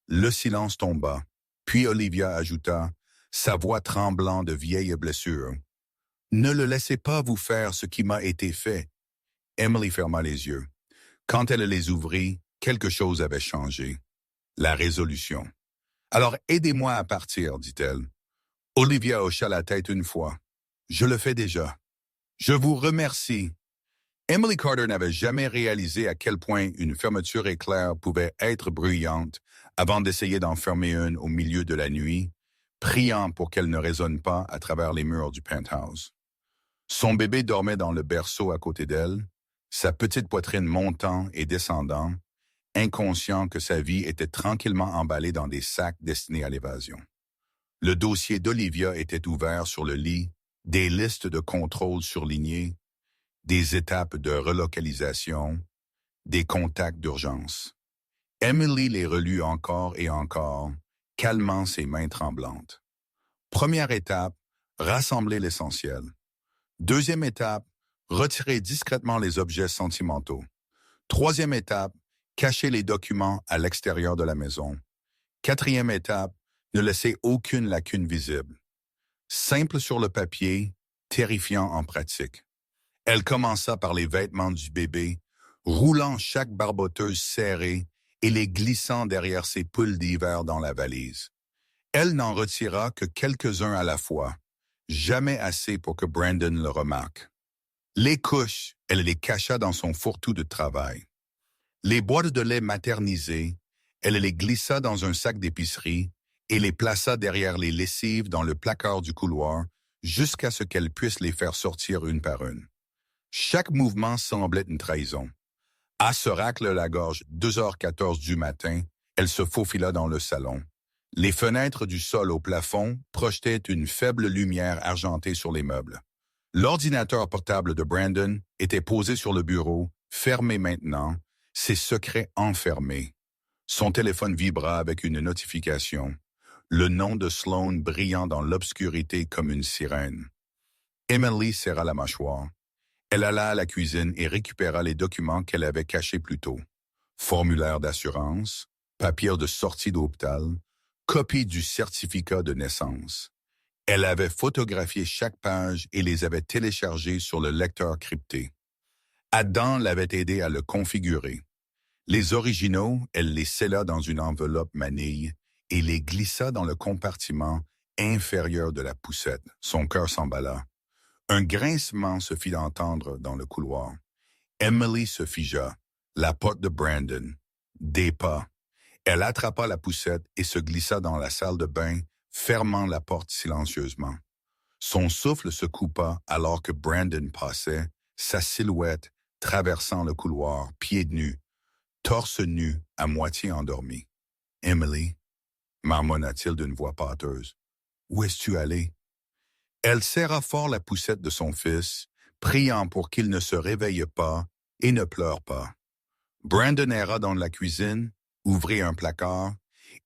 Le silence tomba, puis Olivia ajouta, sa voix tremblant de vieille blessure. « Ne le laissez pas vous faire ce qui m'a été fait. » Emily ferma les yeux. Quand elle les ouvrit, quelque chose avait changé. La résolution. « Alors aidez-moi à partir, » dit-elle. Olivia hocha la tête une fois. « Je le fais déjà. »« Je vous remercie. » Emily Carter n'avait jamais réalisé à quel point une fermeture éclair pouvait être bruyante avant d'essayer d'en fermer une au milieu de la nuit, priant pour qu'elle ne résonne pas à travers les murs du penthouse. Son bébé dormait dans le berceau à côté d'elle, sa petite poitrine montant et descendant, inconscient que sa vie était tranquillement emballée dans des sacs destinés à l'évasion. Le dossier d'Olivia était ouvert sur le lit, des listes de contrôle surlignées, des étapes de relocalisation, des contacts d'urgence. Emily les relut encore et encore, calmant ses mains tremblantes. Première étape, rassembler l'essentiel. Deuxième étape, retirer discrètement les objets sentimentaux. Troisième étape, cacher les documents à l'extérieur de la maison. Quatrième étape, ne laissait aucune lacune visible. Simple sur le papier, terrifiant en pratique. Elle commença par les vêtements du bébé, roulant chaque barboteuse serrée et les glissant derrière ses poules d'hiver dans la valise. Elle n'en retira que quelques-uns à la fois, jamais assez pour que Brandon le remarque. Les couches, elle les cacha dans son fourre-tout de travail. Les boîtes de lait maternisées, elle les glissa dans un sac d'épicerie et les plaça derrière les lessives dans le placard du couloir jusqu'à ce qu'elle puisse les faire sortir une par une. Chaque mouvement semblait une trahison. À se racle la gorge 2h14 du matin, elle se faufila dans le salon. Les fenêtres du sol au plafond projetaient une faible lumière argentée sur les meubles. L'ordinateur portable de Brandon était posé sur le bureau, fermé maintenant, ses secrets enfermés. Son téléphone vibra avec une notification, le nom de Sloan brillant dans l'obscurité comme une sirène. Emily serra la mâchoire. Elle alla à la cuisine et récupéra les documents qu'elle avait cachés plus tôt. Formulaire d'assurance, papier de sortie d'hôpital, copie du certificat de naissance. Elle avait photographié chaque page et les avait téléchargés sur le lecteur crypté. Adam l'avait aidé à le configurer. Les originaux, elle les scella dans une enveloppe manille et les glissa dans le compartiment inférieur de la poussette. Son cœur s'emballa. Un grincement se fit entendre dans le couloir. Emily se figea, la porte de Brandon. Des pas. Elle attrapa la poussette et se glissa dans la salle de bain, fermant la porte silencieusement. Son souffle se coupa alors que Brandon passait, sa silhouette traversant le couloir, pieds nus, torse nu, à moitié endormi. « Emily, marmonna-t-il d'une voix pâteuse, où es-tu allée? » Elle serra fort la poussette de son fils, priant pour qu'il ne se réveille pas et ne pleure pas. Brandon erra dans la cuisine, ouvrit un placard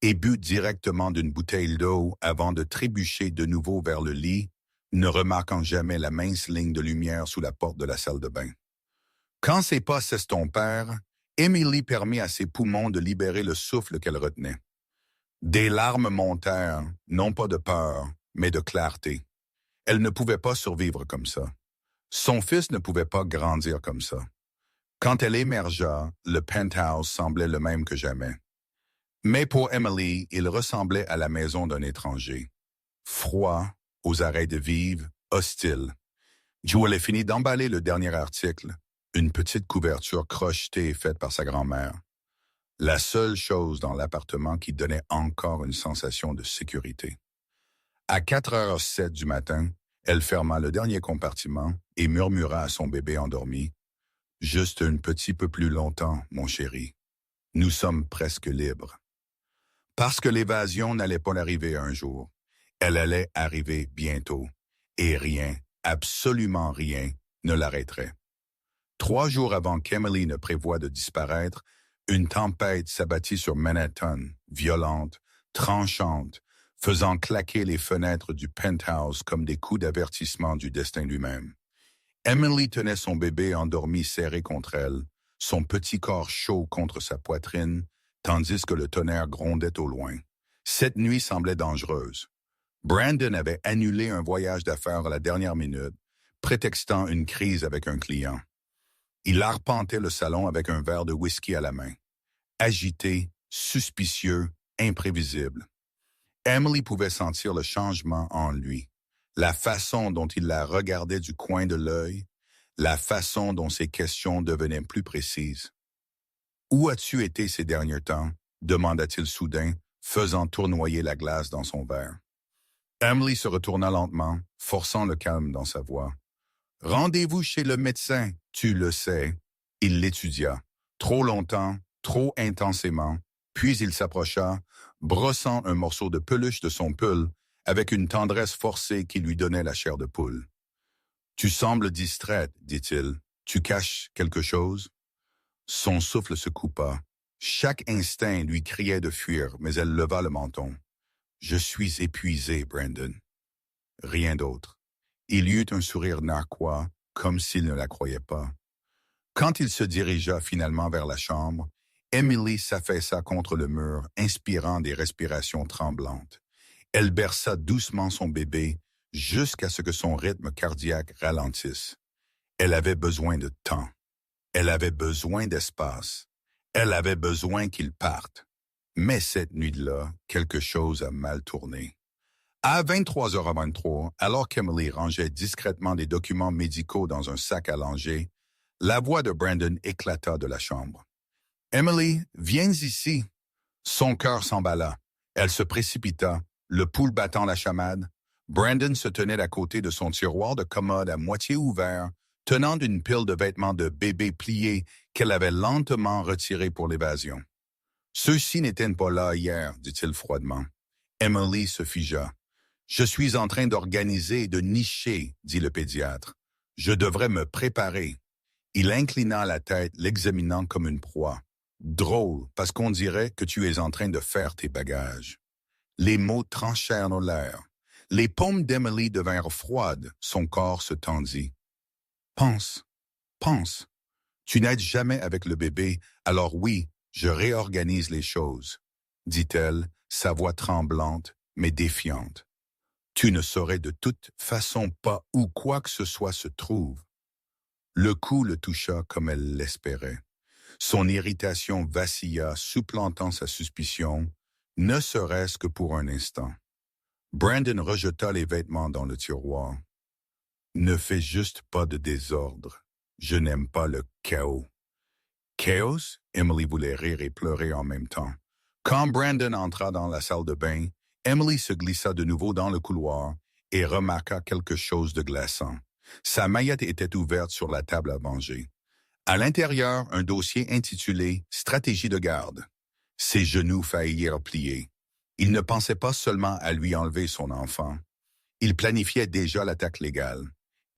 et but directement d'une bouteille d'eau avant de trébucher de nouveau vers le lit, ne remarquant jamais la mince ligne de lumière sous la porte de la salle de bain. Quand ses pas s'estompèrent, Emily permit à ses poumons de libérer le souffle qu'elle retenait. Des larmes montèrent, non pas de peur, mais de clarté. Elle ne pouvait pas survivre comme ça. Son fils ne pouvait pas grandir comme ça. Quand elle émergea, le penthouse semblait le même que jamais. Mais pour Emily, il ressemblait à la maison d'un étranger. Froid, aux arrêts de vivre, hostile. Joe avait fini d'emballer le dernier article, une petite couverture crochetée faite par sa grand-mère. La seule chose dans l'appartement qui donnait encore une sensation de sécurité. À 4h07 du matin, elle ferma le dernier compartiment et murmura à son bébé endormi. « Juste un petit peu plus longtemps, mon chéri. Nous sommes presque libres. » Parce que l'évasion n'allait pas arriver un jour. Elle allait arriver bientôt. Et rien, absolument rien, ne l'arrêterait. 3 jours avant qu'Emily ne prévoie de disparaître, une tempête s'abattit sur Manhattan, violente, tranchante, faisant claquer les fenêtres du penthouse comme des coups d'avertissement du destin lui-même. Emily tenait son bébé endormi serré contre elle, son petit corps chaud contre sa poitrine, tandis que le tonnerre grondait au loin. Cette nuit semblait dangereuse. Brandon avait annulé un voyage d'affaires à la dernière minute, prétextant une crise avec un client. Il arpentait le salon avec un verre de whisky à la main. Agité, suspicieux, imprévisible. Emily pouvait sentir le changement en lui, la façon dont il la regardait du coin de l'œil, la façon dont ses questions devenaient plus précises. « Où as-tu été ces derniers temps? » demanda-t-il soudain, faisant tournoyer la glace dans son verre. Emily se retourna lentement, forçant le calme dans sa voix. « Rendez-vous chez le médecin, tu le sais. » Il l'étudia. Trop longtemps, trop intensément, puis il s'approcha, brossant un morceau de peluche de son pull avec une tendresse forcée qui lui donnait la chair de poule. « Tu sembles distraite, dit-il. Tu caches quelque chose? » Son souffle se coupa. Chaque instinct lui criait de fuir, mais elle leva le menton. « Je suis épuisé, Brandon. » Rien d'autre. Il y eut un sourire narquois, comme s'il ne la croyait pas. Quand il se dirigea finalement vers la chambre, Emily s'affaissa contre le mur, inspirant des respirations tremblantes. Elle berça doucement son bébé jusqu'à ce que son rythme cardiaque ralentisse. Elle avait besoin de temps. Elle avait besoin d'espace. Elle avait besoin qu'il parte. Mais cette nuit-là, quelque chose a mal tourné. À 23h23, alors qu'Emily rangeait discrètement des documents médicaux dans un sac à langer, la voix de Brandon éclata de la chambre. « Emily, viens ici. » Son cœur s'emballa. Elle se précipita, le pouls battant la chamade. Brandon se tenait à côté de son tiroir de commode à moitié ouvert, tenant d'une pile de vêtements de bébé pliés qu'elle avait lentement retirés pour l'évasion. « Ceux-ci n'étaient pas là hier, dit-il froidement. Emily se figea. « Je suis en train d'organiser et de nicher, dit le pédiatre. Je devrais me préparer. » Il inclina la tête, l'examinant comme une proie. « Drôle, parce qu'on dirait que tu es en train de faire tes bagages. » Les mots tranchèrent dans l'air. Les paumes d'Emily devinrent froides, son corps se tendit. « Pense, pense. Tu n'aides jamais avec le bébé, alors oui, je réorganise les choses, » dit-elle, sa voix tremblante, mais défiante. « Tu ne saurais de toute façon pas où quoi que ce soit se trouve. » Le coup le toucha comme elle l'espérait. Son irritation vacilla, supplantant sa suspicion, ne serait-ce que pour un instant. Brandon rejeta les vêtements dans le tiroir. « Ne fais juste pas de désordre. Je n'aime pas le chaos. » « Chaos? » Emily voulait rire et pleurer en même temps. Quand Brandon entra dans la salle de bain, Emily se glissa de nouveau dans le couloir et remarqua quelque chose de glaçant. Sa maillette était ouverte sur la table à manger. À l'intérieur, un dossier intitulé « Stratégie de garde ». Ses genoux faillirent plier. Il ne pensait pas seulement à lui enlever son enfant. Il planifiait déjà l'attaque légale.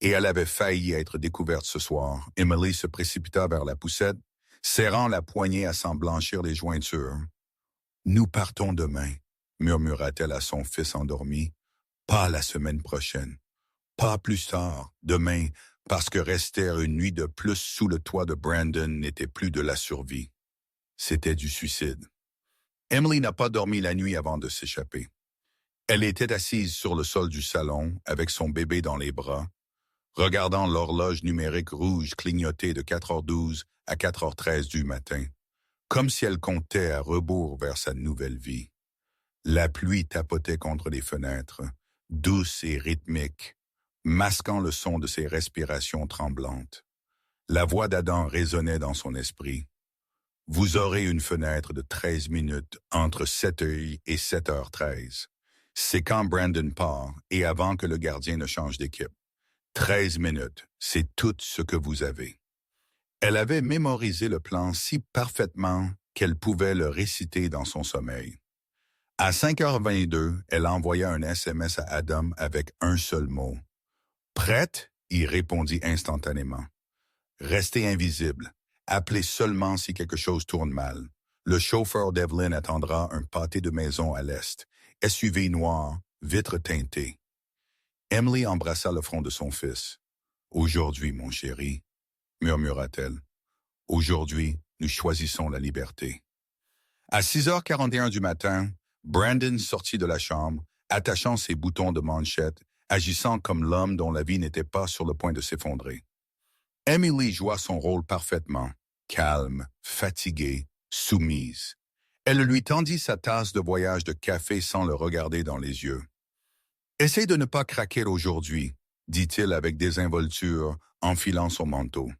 Et elle avait failli être découverte ce soir. Emily se précipita vers la poussette, serrant la poignée à s'en blanchir les jointures. « Nous partons demain, » murmura-t-elle à son fils endormi. « Pas la semaine prochaine. Pas plus tard, demain, parce que rester une nuit de plus sous le toit de Brandon n'était plus de la survie. C'était du suicide. » Emily n'a pas dormi la nuit avant de s'échapper. Elle était assise sur le sol du salon, avec son bébé dans les bras, regardant l'horloge numérique rouge clignoter de 4h12 à 4h13 du matin, comme si elle comptait à rebours vers sa nouvelle vie. La pluie tapotait contre les fenêtres, douce et rythmique, masquant le son de ses respirations tremblantes. La voix d'Adam résonnait dans son esprit. « Vous aurez une fenêtre de 13 minutes entre 7h et 7h13. C'est quand Brandon part et avant que le gardien ne change d'équipe. 13 minutes, c'est tout ce que vous avez. » Elle avait mémorisé le plan si parfaitement qu'elle pouvait le réciter dans son sommeil. À 5h22, elle envoya un SMS à Adam avec un seul mot. « Prête ?» Il répondit instantanément. « Restez invisible. Appelez seulement si quelque chose tourne mal. Le chauffeur d'Evelyn attendra un pâté de maison à l'est. SUV noir, vitres teintées. » Emily embrassa le front de son fils. « Aujourd'hui, mon chéri, » murmura-t-elle. « Aujourd'hui, nous choisissons la liberté. » À 6h41 du matin, Brandon sortit de la chambre, attachant ses boutons de manchette, agissant comme l'homme dont la vie n'était pas sur le point de s'effondrer. Emily joua son rôle parfaitement, calme, fatiguée, soumise. Elle lui tendit sa tasse de voyage de café sans le regarder dans les yeux. « Essaye de ne pas craquer aujourd'hui, » dit-il avec désinvolture, enfilant son manteau.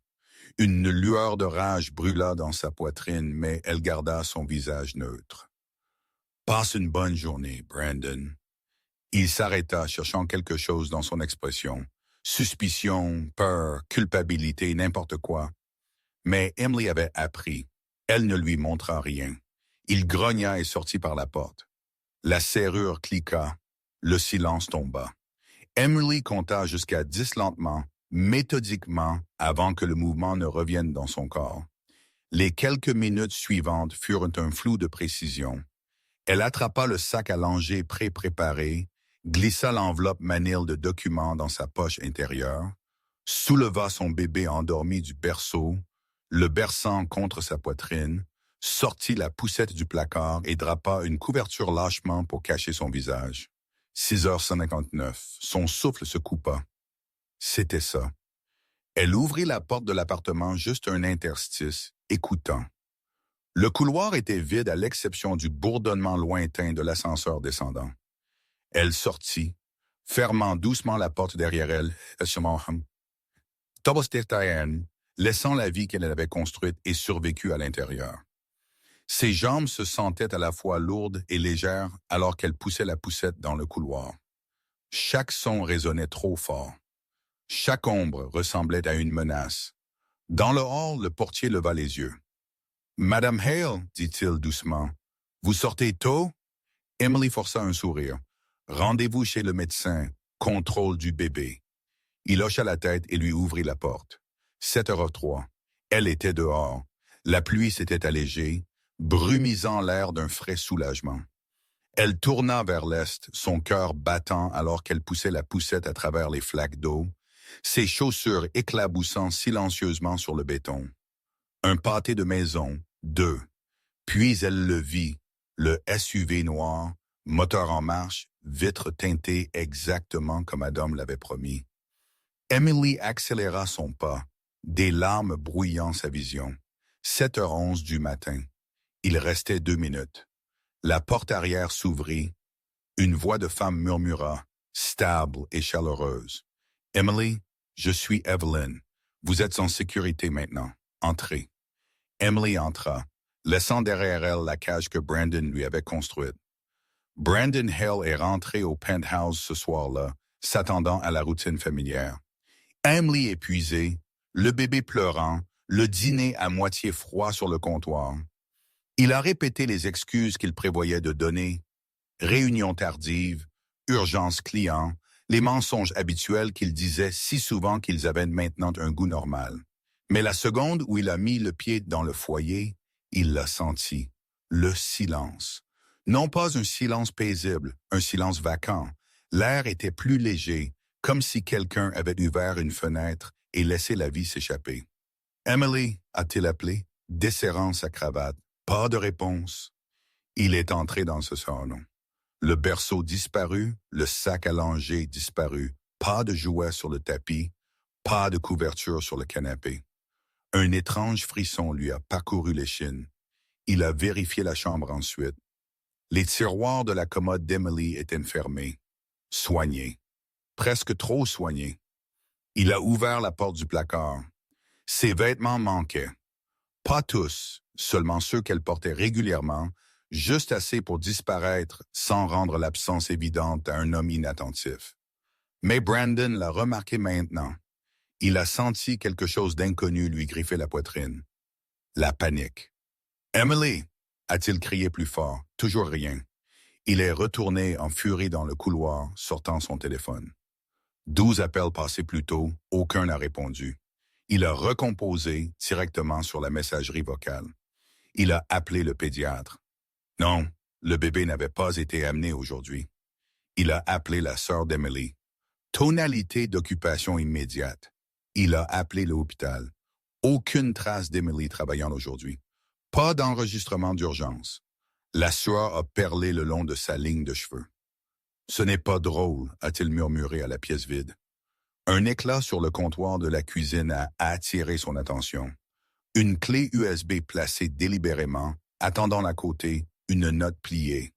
Une lueur de rage brûla dans sa poitrine, mais elle garda son visage neutre. « Passe une bonne journée, Brandon. » Il s'arrêta, cherchant quelque chose dans son expression. Suspicion, peur, culpabilité, n'importe quoi. Mais Emily avait appris. Elle ne lui montra rien. Il grogna et sortit par la porte. La serrure cliqua. Le silence tomba. Emily compta jusqu'à 10 lentement, méthodiquement, avant que le mouvement ne revienne dans son corps. Les quelques minutes suivantes furent un flou de précision. Elle attrapa le sac à langer pré-préparé, glissa l'enveloppe manille de documents dans sa poche intérieure, souleva son bébé endormi du berceau, le berçant contre sa poitrine, sortit la poussette du placard et drapa une couverture lâchement pour cacher son visage. 6h59. Son souffle se coupa. C'était ça. Elle ouvrit la porte de l'appartement juste un interstice, écoutant. Le couloir était vide à l'exception du bourdonnement lointain de l'ascenseur descendant. Elle sortit, fermant doucement la porte derrière elle, laissant la vie qu'elle avait construite et survécue à l'intérieur. Ses jambes se sentaient à la fois lourdes et légères alors qu'elle poussait la poussette dans le couloir. Chaque son résonnait trop fort. Chaque ombre ressemblait à une menace. Dans le hall, le portier leva les yeux. « Madame Hale, dit-il doucement, vous sortez tôt? » Emily força un sourire. « Rendez-vous chez le médecin. Contrôle du bébé. » Il hocha la tête et lui ouvrit la porte. 7h03. Elle était dehors. La pluie s'était allégée, brumisant l'air d'un frais soulagement. Elle tourna vers l'est, son cœur battant alors qu'elle poussait la poussette à travers les flaques d'eau, ses chaussures éclaboussant silencieusement sur le béton. Un pâté de maison, 2. Puis elle le vit, le SUV noir, moteur en marche, vitres teintées exactement comme Adam l'avait promis. Emily accéléra son pas, des larmes brouillant sa vision. 7h11 du matin. Il restait 2 minutes. La porte arrière s'ouvrit. Une voix de femme murmura, stable et chaleureuse. « Emily, je suis Evelyn. Vous êtes en sécurité maintenant. Entrez. » Emily entra, laissant derrière elle la cage que Brandon lui avait construite. Brandon Hale est rentré au penthouse ce soir-là, s'attendant à la routine familière. Emily épuisée, le bébé pleurant, le dîner à moitié froid sur le comptoir. Il a répété les excuses qu'il prévoyait de donner, réunion tardive, urgence client, les mensonges habituels qu'il disait si souvent qu'ils avaient maintenant un goût normal. Mais la seconde où il a mis le pied dans le foyer, il l'a senti, le silence. Non pas un silence paisible, un silence vacant. L'air était plus léger, comme si quelqu'un avait ouvert une fenêtre et laissé la vie s'échapper. « Emily » a-t-il appelé, desserrant sa cravate. Pas de réponse. Il est entré dans ce salon. Le berceau disparu, le sac allongé disparu, pas de jouets sur le tapis, pas de couverture sur le canapé. Un étrange frisson lui a parcouru l'échine. Il a vérifié la chambre ensuite. Les tiroirs de la commode d'Emily étaient fermés, soignés, presque trop soignés. Il a ouvert la porte du placard. Ses vêtements manquaient. Pas tous, seulement ceux qu'elle portait régulièrement, juste assez pour disparaître sans rendre l'absence évidente à un homme inattentif. Mais Brandon l'a remarqué maintenant. Il a senti quelque chose d'inconnu lui griffer la poitrine. La panique. « Emily » a-t-il crié plus fort. Toujours rien. Il est retourné en furie dans le couloir, sortant son téléphone. 12 appels passés plus tôt, aucun n'a répondu. Il a recomposé directement sur la messagerie vocale. Il a appelé le pédiatre. Non, le bébé n'avait pas été amené aujourd'hui. Il a appelé la sœur d'Emily. Tonalité d'occupation immédiate. Il a appelé l'hôpital. Aucune trace d'Emily travaillant aujourd'hui. Pas d'enregistrement d'urgence. La sueur a perlé le long de sa ligne de cheveux. « Ce n'est pas drôle », a-t-il murmuré à la pièce vide. Un éclat sur le comptoir de la cuisine a attiré son attention. Une clé USB placée délibérément, attendant à côté, une note pliée.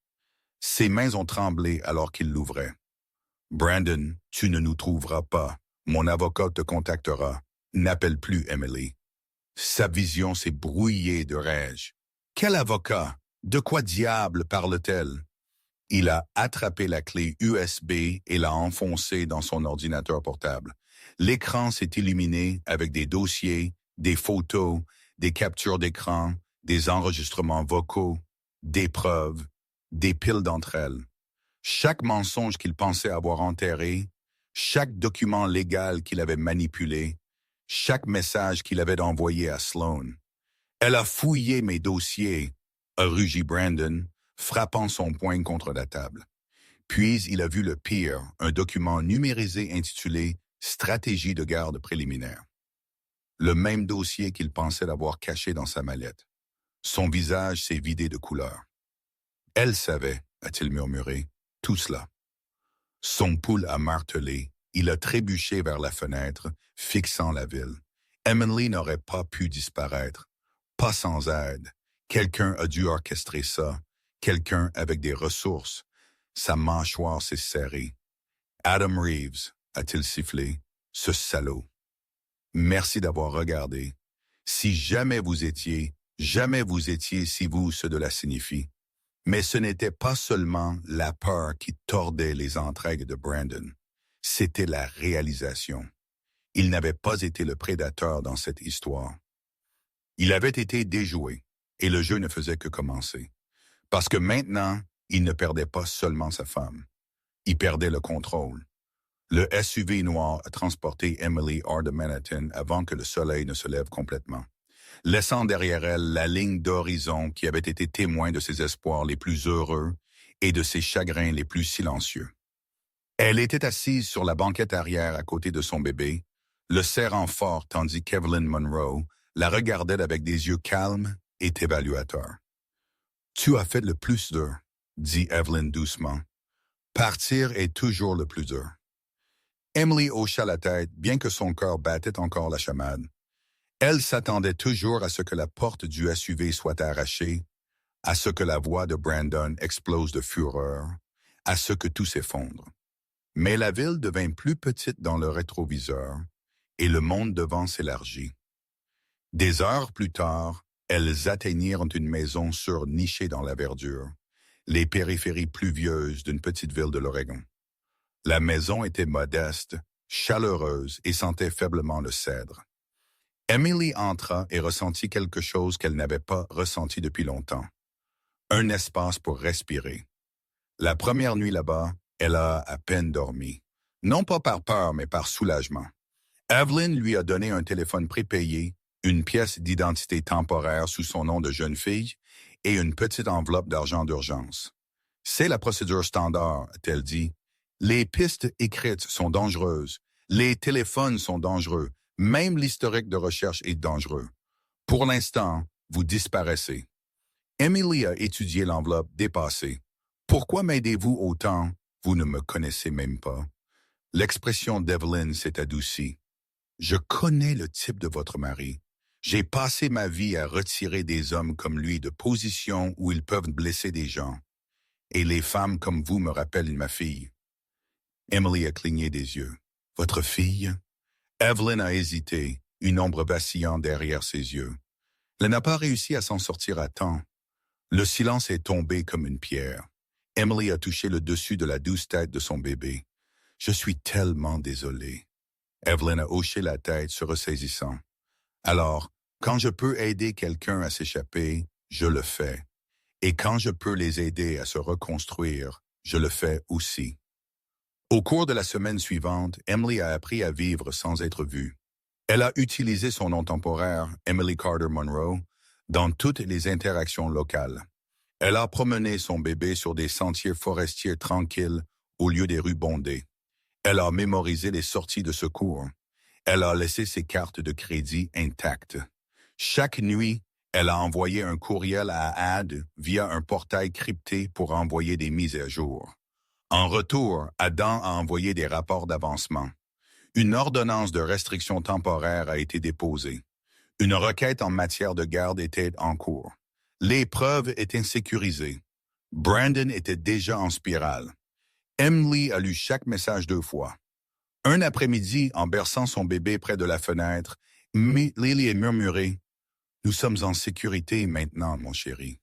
Ses mains ont tremblé alors qu'il l'ouvrait. « Brandon, tu ne nous trouveras pas. Mon avocat te contactera. N'appelle plus Emily. » Sa vision s'est brouillée de rage. « Quel avocat? De quoi diable parle-t-elle? » Il a attrapé la clé USB et l'a enfoncée dans son ordinateur portable. L'écran s'est illuminé avec des dossiers, des photos, des captures d'écran, des enregistrements vocaux, des preuves, des piles d'entre elles. Chaque mensonge qu'il pensait avoir enterré, chaque document légal qu'il avait manipulé, chaque message qu'il avait envoyé à Sloan. « Elle a fouillé mes dossiers », a rugi Brandon, frappant son poing contre la table. Puis il a vu le pire, un document numérisé intitulé « Stratégie de garde préliminaire ». Le même dossier qu'il pensait l'avoir caché dans sa mallette. Son visage s'est vidé de couleur. « Elle savait », a-t-il murmuré, « tout cela. » Son pouls a martelé. Il a trébuché vers la fenêtre, fixant la ville. Emily n'aurait pas pu disparaître. Pas sans aide. Quelqu'un a dû orchestrer ça. Quelqu'un avec des ressources. Sa mâchoire s'est serrée. Adam Reeves, a-t-il sifflé, ce salaud. Merci d'avoir regardé. Si jamais vous étiez si vous ce de la signifie. Mais ce n'était pas seulement la peur qui tordait les entrailles de Brandon. C'était la réalisation. Il n'avait pas été le prédateur dans cette histoire. Il avait été déjoué, et le jeu ne faisait que commencer. Parce que maintenant, il ne perdait pas seulement sa femme. Il perdait le contrôle. Le SUV noir a transporté Emily hors de Manhattan avant que le soleil ne se lève complètement, laissant derrière elle la ligne d'horizon qui avait été témoin de ses espoirs les plus heureux et de ses chagrins les plus silencieux. Elle était assise sur la banquette arrière à côté de son bébé, le serrant fort tandis qu'Evelyn Monroe la regardait avec des yeux calmes et évaluateurs. « Tu as fait le plus dur, » dit Evelyn doucement. « Partir est toujours le plus dur. » Emily hocha la tête, bien que son cœur battait encore la chamade. Elle s'attendait toujours à ce que la porte du SUV soit arrachée, à ce que la voix de Brandon explose de fureur, à ce que tout s'effondre. Mais la ville devint plus petite dans le rétroviseur, et le monde devant s'élargit. Des heures plus tard, elles atteignirent une maison surnichée dans la verdure, les périphéries pluvieuses d'une petite ville de l'Oregon. La maison était modeste, chaleureuse et sentait faiblement le cèdre. Emily entra et ressentit quelque chose qu'elle n'avait pas ressenti depuis longtemps. Un espace pour respirer. La première nuit là-bas, elle a à peine dormi. Non pas par peur, mais par soulagement. Evelyn lui a donné un téléphone prépayé, une pièce d'identité temporaire sous son nom de jeune fille et une petite enveloppe d'argent d'urgence. « C'est la procédure standard », a-t-elle dit. « Les pistes écrites sont dangereuses. Les téléphones sont dangereux. Même l'historique de recherche est dangereux. Pour l'instant, vous disparaissez. » Emily a étudié l'enveloppe dépassée. « Pourquoi m'aidez-vous autant? Vous ne me connaissez même pas. » L'expression d'Evelyn s'est adoucie. « Je connais le type de votre mari. J'ai passé ma vie à retirer des hommes comme lui de positions où ils peuvent blesser des gens. Et les femmes comme vous me rappellent ma fille. » Emily a cligné des yeux. « Votre fille? » Evelyn a hésité, une ombre vacillant derrière ses yeux. Elle n'a pas réussi à s'en sortir à temps. Le silence est tombé comme une pierre. Emily a touché le dessus de la douce tête de son bébé. « Je suis tellement désolée. » Evelyn a hoché la tête, se ressaisissant. « Alors, quand je peux aider quelqu'un à s'échapper, je le fais. Et quand je peux les aider à se reconstruire, je le fais aussi. » Au cours de la semaine suivante, Emily a appris à vivre sans être vue. Elle a utilisé son nom temporaire, Emily Carter Monroe, dans toutes les interactions locales. Elle a promené son bébé sur des sentiers forestiers tranquilles au lieu des rues bondées. Elle a mémorisé les sorties de secours. Elle a laissé ses cartes de crédit intactes. Chaque nuit, elle a envoyé un courriel à Ad via un portail crypté pour envoyer des mises à jour. En retour, Adam a envoyé des rapports d'avancement. Une ordonnance de restriction temporaire a été déposée. Une requête en matière de garde était en cours. Les preuves étaient sécurisées. Brandon était déjà en spirale. Emily a lu chaque message 2 fois. Un après-midi, en berçant son bébé près de la fenêtre, Lily a murmuré « Nous sommes en sécurité maintenant, mon chéri. »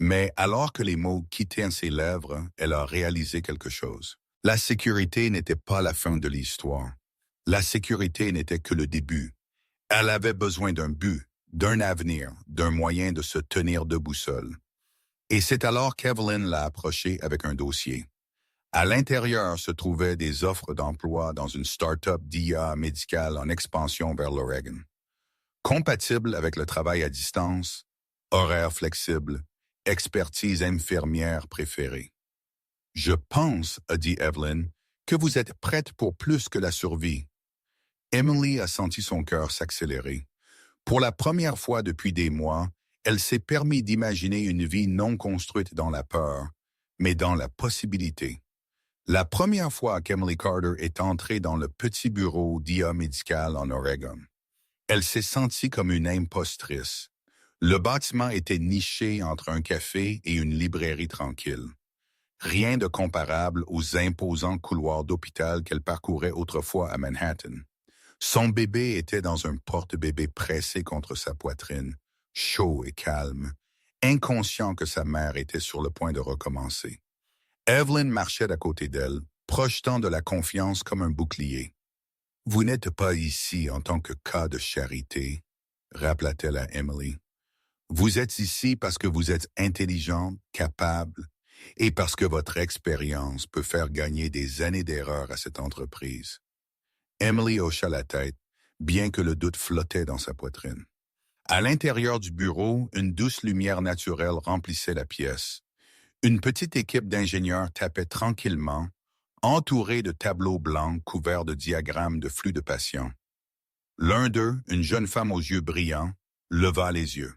Mais alors que les mots quittaient ses lèvres, elle a réalisé quelque chose. La sécurité n'était pas la fin de l'histoire. La sécurité n'était que le début. Elle avait besoin d'un but, d'un avenir, d'un moyen de se tenir debout seule. Et c'est alors qu'Evelyn l'a approchée avec un dossier. À l'intérieur se trouvaient des offres d'emploi dans une start-up d'IA médicale en expansion vers l'Oregon. Compatible avec le travail à distance, horaire flexible, expertise infirmière préférée. « Je pense, » a dit Evelyn, « que vous êtes prête pour plus que la survie. » Emily a senti son cœur s'accélérer. Pour la première fois depuis des mois, elle s'est permis d'imaginer une vie non construite dans la peur, mais dans la possibilité. La première fois qu'Emily Carter est entrée dans le petit bureau d'IA médical en Oregon, elle s'est sentie comme une impostrice. Le bâtiment était niché entre un café et une librairie tranquille. Rien de comparable aux imposants couloirs d'hôpital qu'elle parcourait autrefois à Manhattan. Son bébé était dans un porte-bébé pressé contre sa poitrine, chaud et calme, inconscient que sa mère était sur le point de recommencer. Evelyn marchait à côté d'elle, projetant de la confiance comme un bouclier. « Vous n'êtes pas ici en tant que cas de charité », rappela-t-elle à Emily. « Vous êtes ici parce que vous êtes intelligente, capable, et parce que votre expérience peut faire gagner des années d'erreur à cette entreprise. » Emily hocha la tête, bien que le doute flottait dans sa poitrine. À l'intérieur du bureau, une douce lumière naturelle remplissait la pièce. Une petite équipe d'ingénieurs tapait tranquillement, entourée de tableaux blancs couverts de diagrammes de flux de patients. L'un d'eux, une jeune femme aux yeux brillants, leva les yeux.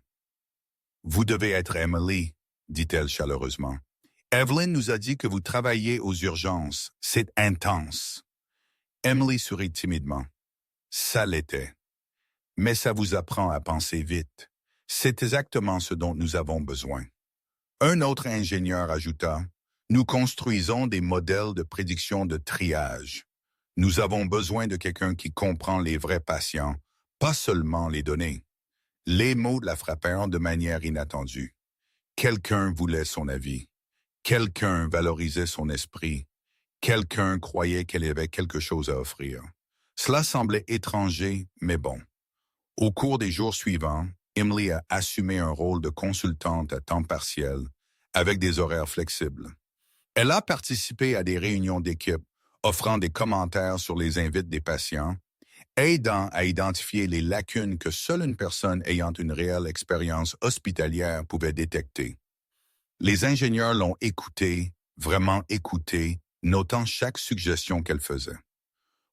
« Vous devez être Emily, » dit-elle chaleureusement. « Evelyn nous a dit que vous travaillez aux urgences. C'est intense. » Emily sourit timidement. « Ça l'était. Mais ça vous apprend à penser vite. C'est exactement ce dont nous avons besoin. » Un autre ingénieur ajouta, « Nous construisons des modèles de prédiction de triage. Nous avons besoin de quelqu'un qui comprend les vrais patients, pas seulement les données. » Les mots la frappèrent de manière inattendue. Quelqu'un voulait son avis. Quelqu'un valorisait son esprit. Quelqu'un croyait qu'elle avait quelque chose à offrir. Cela semblait étranger, mais bon. Au cours des jours suivants, Emily a assumé un rôle de consultante à temps partiel, avec des horaires flexibles. Elle a participé à des réunions d'équipe, offrant des commentaires sur les invites des patients, aidant à identifier les lacunes que seule une personne ayant une réelle expérience hospitalière pouvait détecter. Les ingénieurs l'ont écoutée, vraiment écoutée, notant chaque suggestion qu'elle faisait.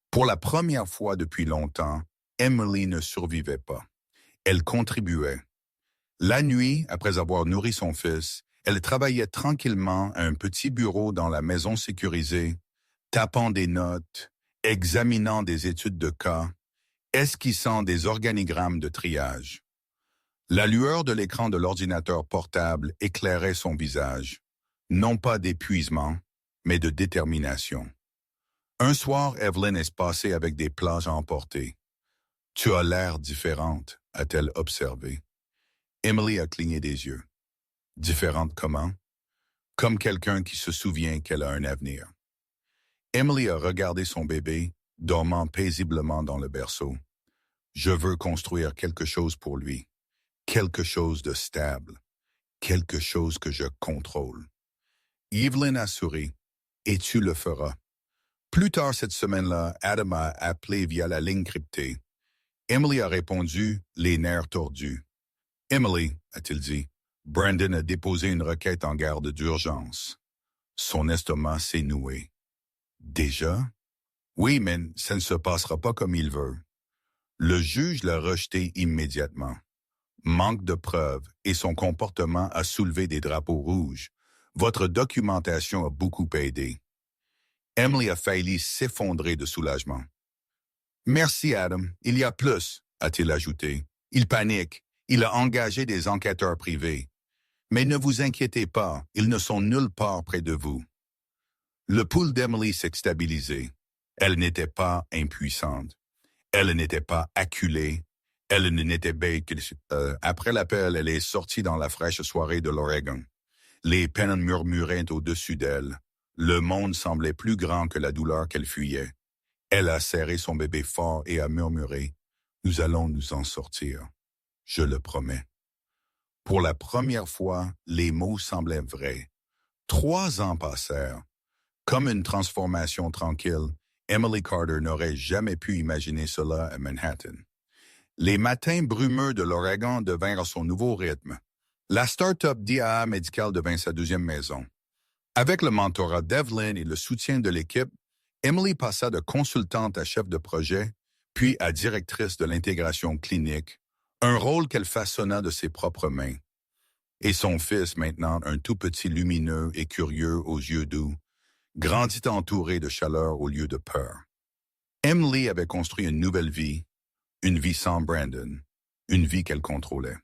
Pour la première fois depuis longtemps, Emily ne survivait pas. Elle contribuait. La nuit, après avoir nourri son fils, elle travaillait tranquillement à un petit bureau dans la maison sécurisée, tapant des notes, examinant des études de cas, esquissant des organigrammes de triage. La lueur de l'écran de l'ordinateur portable éclairait son visage, non pas d'épuisement, mais de détermination. Un soir, Evelyn est passée avec des plats à emporter. « Tu as l'air différente », a-t-elle observé. Emily a cligné des yeux. « Différente comment? » « Comme quelqu'un qui se souvient qu'elle a un avenir. » Emily a regardé son bébé, dormant paisiblement dans le berceau. « Je veux construire quelque chose pour lui, quelque chose de stable, quelque chose que je contrôle. » Evelyn a souri. « Et tu le feras. » Plus tard cette semaine-là, Adam a appelé via la ligne cryptée. Emily a répondu, les nerfs tordus. « Emily, a-t-il dit, Brandon a déposé une requête en garde d'urgence. » Son estomac s'est noué. « Déjà? » « Oui, mais ça ne se passera pas comme il veut. » Le juge l'a rejeté immédiatement. Manque de preuves et son comportement a soulevé des drapeaux rouges. Votre documentation a beaucoup aidé. Emily a failli s'effondrer de soulagement. « Merci, Adam. Il y a plus, » a-t-il ajouté. « Il panique. Il a engagé des enquêteurs privés. Mais ne vous inquiétez pas, ils ne sont nulle part près de vous. » Le pouls d'Emily s'est stabilisé. Elle n'était pas impuissante. Elle n'était pas acculée. Elle n'était bête que... Après l'appel, elle est sortie dans la fraîche soirée de l'Oregon. Les peines murmuraient au-dessus d'elle. Le monde semblait plus grand que la douleur qu'elle fuyait. Elle a serré son bébé fort et a murmuré « Nous allons nous en sortir. Je le promets. » Pour la première fois, les mots semblaient vrais. 3 ans passèrent. Comme une transformation tranquille, Emily Carter n'aurait jamais pu imaginer cela à Manhattan. Les matins brumeux de l'Oregon devinrent son nouveau rythme. La start-up d'IA médicale devint sa deuxième maison. Avec le mentorat d'Evelyn et le soutien de l'équipe, Emily passa de consultante à chef de projet, puis à directrice de l'intégration clinique, un rôle qu'elle façonna de ses propres mains. Et son fils, maintenant un tout petit lumineux et curieux aux yeux doux, grandit entourée de chaleur au lieu de peur. Emily avait construit une vie sans Brandon, une vie qu'elle contrôlait.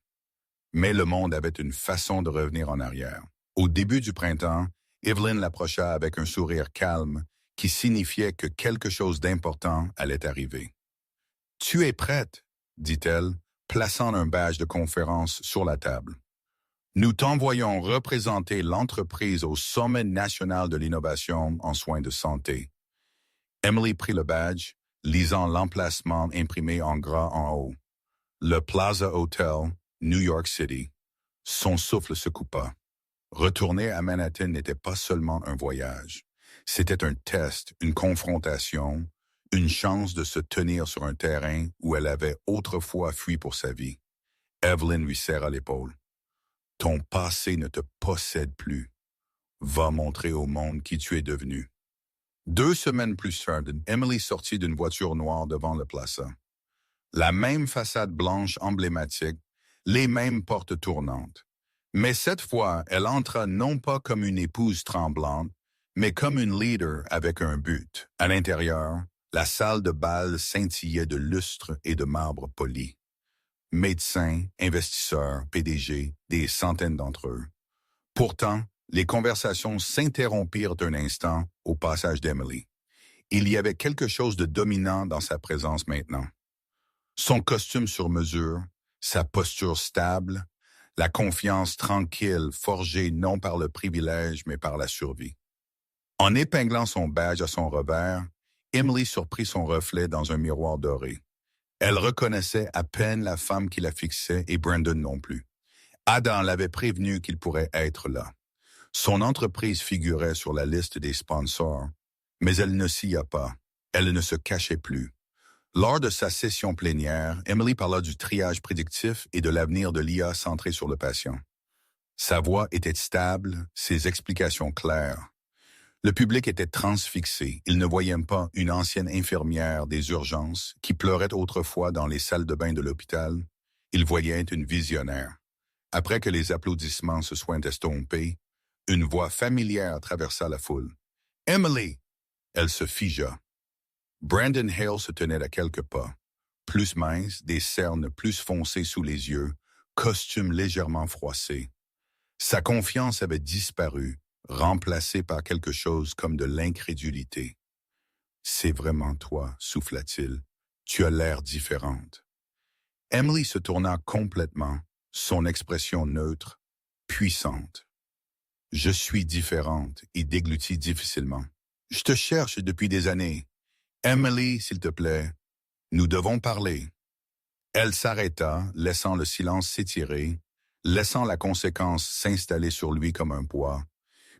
Mais le monde avait une façon de revenir en arrière. Au début du printemps, Evelyn l'approcha avec un sourire calme qui signifiait que quelque chose d'important allait arriver. « Tu es prête », dit-elle, plaçant un badge de conférence sur la table. « Nous t'envoyons représenter l'entreprise au Sommet national de l'innovation en soins de santé. » Emily prit le badge, lisant l'emplacement imprimé en gras en haut. Le Plaza Hotel, New York City. Son souffle se coupa. Retourner à Manhattan n'était pas seulement un voyage. C'était un test, une confrontation, une chance de se tenir sur un terrain où elle avait autrefois fui pour sa vie. Evelyn lui serra l'épaule. « Ton passé ne te possède plus. Va montrer au monde qui tu es devenu. » 2 semaines plus tard, Emily sortit d'une voiture noire devant le Plaza. La même façade blanche emblématique, les mêmes portes tournantes. Mais cette fois, elle entra non pas comme une épouse tremblante, mais comme une leader avec un but. À l'intérieur, la salle de bal scintillait de lustre et de marbre poli. Médecins, investisseurs, PDG, des centaines d'entre eux. Pourtant, les conversations s'interrompirent un instant au passage d'Emily. Il y avait quelque chose de dominant dans sa présence maintenant. Son costume sur mesure, sa posture stable, la confiance tranquille forgée non par le privilège mais par la survie. En épinglant son badge à son revers, Emily surprit son reflet dans un miroir doré. Elle reconnaissait à peine la femme qui la fixait et Brandon non plus. Adam l'avait prévenu qu'il pourrait être là. Son entreprise figurait sur la liste des sponsors, mais elle ne s'y a pas. Elle ne se cachait plus. Lors de sa session plénière, Emily parla du triage prédictif et de l'avenir de l'IA centré sur le patient. Sa voix était stable, ses explications claires. Le public était transfixé. Il ne voyait pas une ancienne infirmière des urgences qui pleurait autrefois dans les salles de bain de l'hôpital. Il voyait une visionnaire. Après que les applaudissements se soient estompés, une voix familière traversa la foule. « Emily !» Elle se figea. Brandon Hale se tenait à quelques pas. Plus mince, des cernes plus foncées sous les yeux, costume légèrement froissé. Sa confiance avait disparu, remplacée par quelque chose comme de l'incrédulité. « C'est vraiment toi, souffla-t-il. Tu as l'air différente. » Emily se tourna complètement, son expression neutre, puissante. « Je suis différente » et déglutit difficilement. « Je te cherche depuis des années. Emily, s'il te plaît, nous devons parler. » Elle s'arrêta, laissant le silence s'étirer, laissant la conséquence s'installer sur lui comme un poids.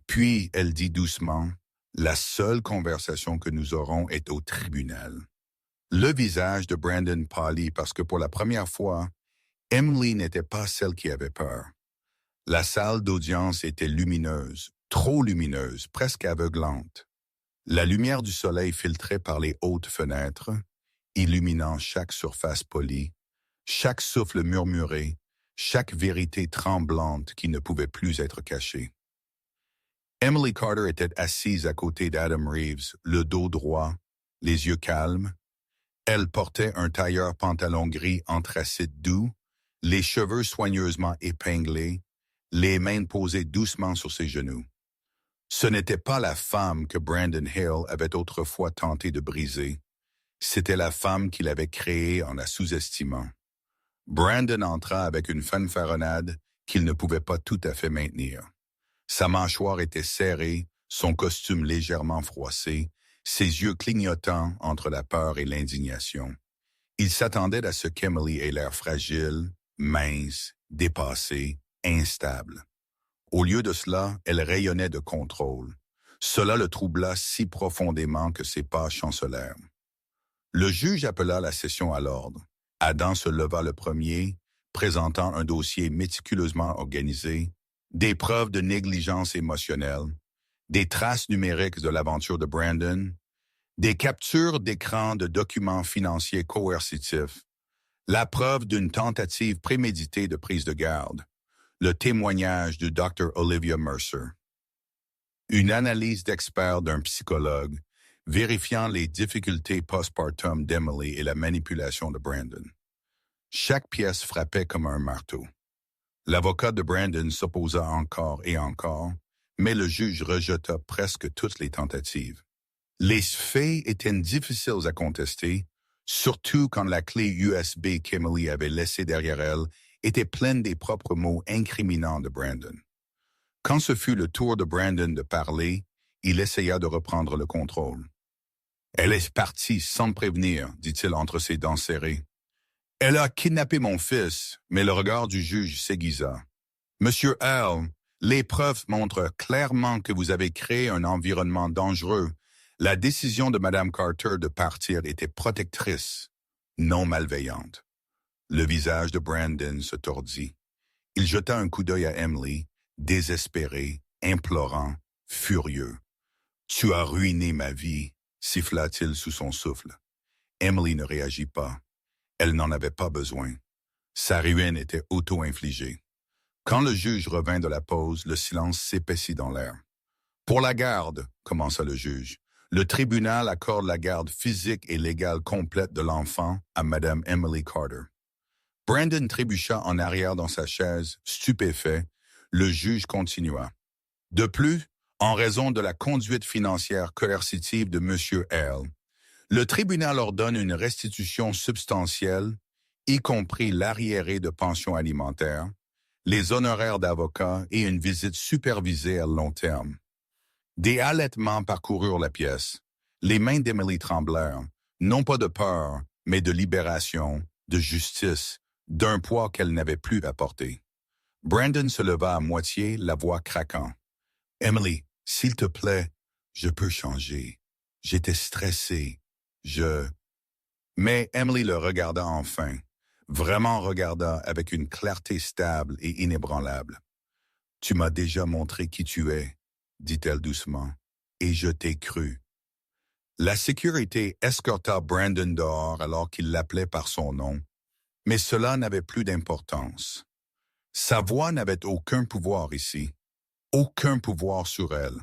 Puis elle dit doucement, « La seule conversation que nous aurons est au tribunal. » Le visage de Brandon pâlit parce que pour la première fois, Emily n'était pas celle qui avait peur. La salle d'audience était lumineuse, trop lumineuse, presque aveuglante. La lumière du soleil filtrait par les hautes fenêtres, illuminant chaque surface polie, chaque souffle murmuré, chaque vérité tremblante qui ne pouvait plus être cachée. Emily Carter était assise à côté d'Adam Reeves, le dos droit, les yeux calmes. Elle portait un tailleur pantalon gris anthracite doux, les cheveux soigneusement épinglés, les mains posées doucement sur ses genoux. Ce n'était pas la femme que Brandon Hale avait autrefois tenté de briser. C'était la femme qu'il avait créée en la sous-estimant. Brandon entra avec une fanfaronnade qu'il ne pouvait pas tout à fait maintenir. Sa mâchoire était serrée, son costume légèrement froissé, ses yeux clignotants entre la peur et l'indignation. Il s'attendait à ce qu'Emily ait l'air fragile, mince, dépassée, instable. Au lieu de cela, elle rayonnait de contrôle. Cela le troubla si profondément que ses pas chancelèrent. Le juge appela la session à l'ordre. Adam se leva le premier, présentant un dossier méticuleusement organisé, des preuves de négligence émotionnelle, des traces numériques de l'aventure de Brandon, des captures d'écran de documents financiers coercitifs, la preuve d'une tentative préméditée de prise de garde, le témoignage du Dr. Olivia Mercer. Une analyse d'expert d'un psychologue vérifiant les difficultés postpartum d'Emily et la manipulation de Brandon. Chaque pièce frappait comme un marteau. L'avocat de Brandon s'opposa encore et encore, mais le juge rejeta presque toutes les tentatives. Les faits étaient difficiles à contester, surtout quand la clé USB qu'Emily avait laissée derrière elle était pleine des propres mots incriminants de Brandon. Quand ce fut le tour de Brandon de parler, il essaya de reprendre le contrôle. « Elle est partie sans me prévenir, dit-il entre ses dents serrées. Elle a kidnappé mon fils, mais le regard du juge s'aiguisa. Monsieur L, les preuves montrent clairement que vous avez créé un environnement dangereux. La décision de Mme Carter de partir était protectrice, non malveillante. » Le visage de Brandon se tordit. Il jeta un coup d'œil à Emily, désespéré, implorant, furieux. « Tu as ruiné ma vie, » siffla-t-il sous son souffle. Emily ne réagit pas. Elle n'en avait pas besoin. Sa ruine était auto-infligée. Quand le juge revint de la pause, le silence s'épaissit dans l'air. « Pour la garde, » commença le juge, « le tribunal accorde la garde physique et légale complète de l'enfant à Mme Emily Carter. » Brandon trébucha en arrière dans sa chaise, stupéfait. Le juge continua. « De plus, en raison de la conduite financière coercitive de M. L., le tribunal ordonne une restitution substantielle, y compris l'arriéré de pension alimentaire, les honoraires d'avocat et une visite supervisée à long terme. » Des halètements parcoururent la pièce. Les mains d'Emily tremblèrent, non pas de peur, mais de libération, de justice, d'un poids qu'elle n'avait plus à porter. Brandon se leva à moitié, la voix craquant. « Emily, s'il te plaît, je peux changer. J'étais stressé. Mais Emily le regarda enfin, vraiment regarda avec une clarté stable et inébranlable. « Tu m'as déjà montré qui tu es, » dit-elle doucement, « et je t'ai cru. » La sécurité escorta Brandon dehors alors qu'il l'appelait par son nom, mais cela n'avait plus d'importance. Sa voix n'avait aucun pouvoir ici, aucun pouvoir sur elle,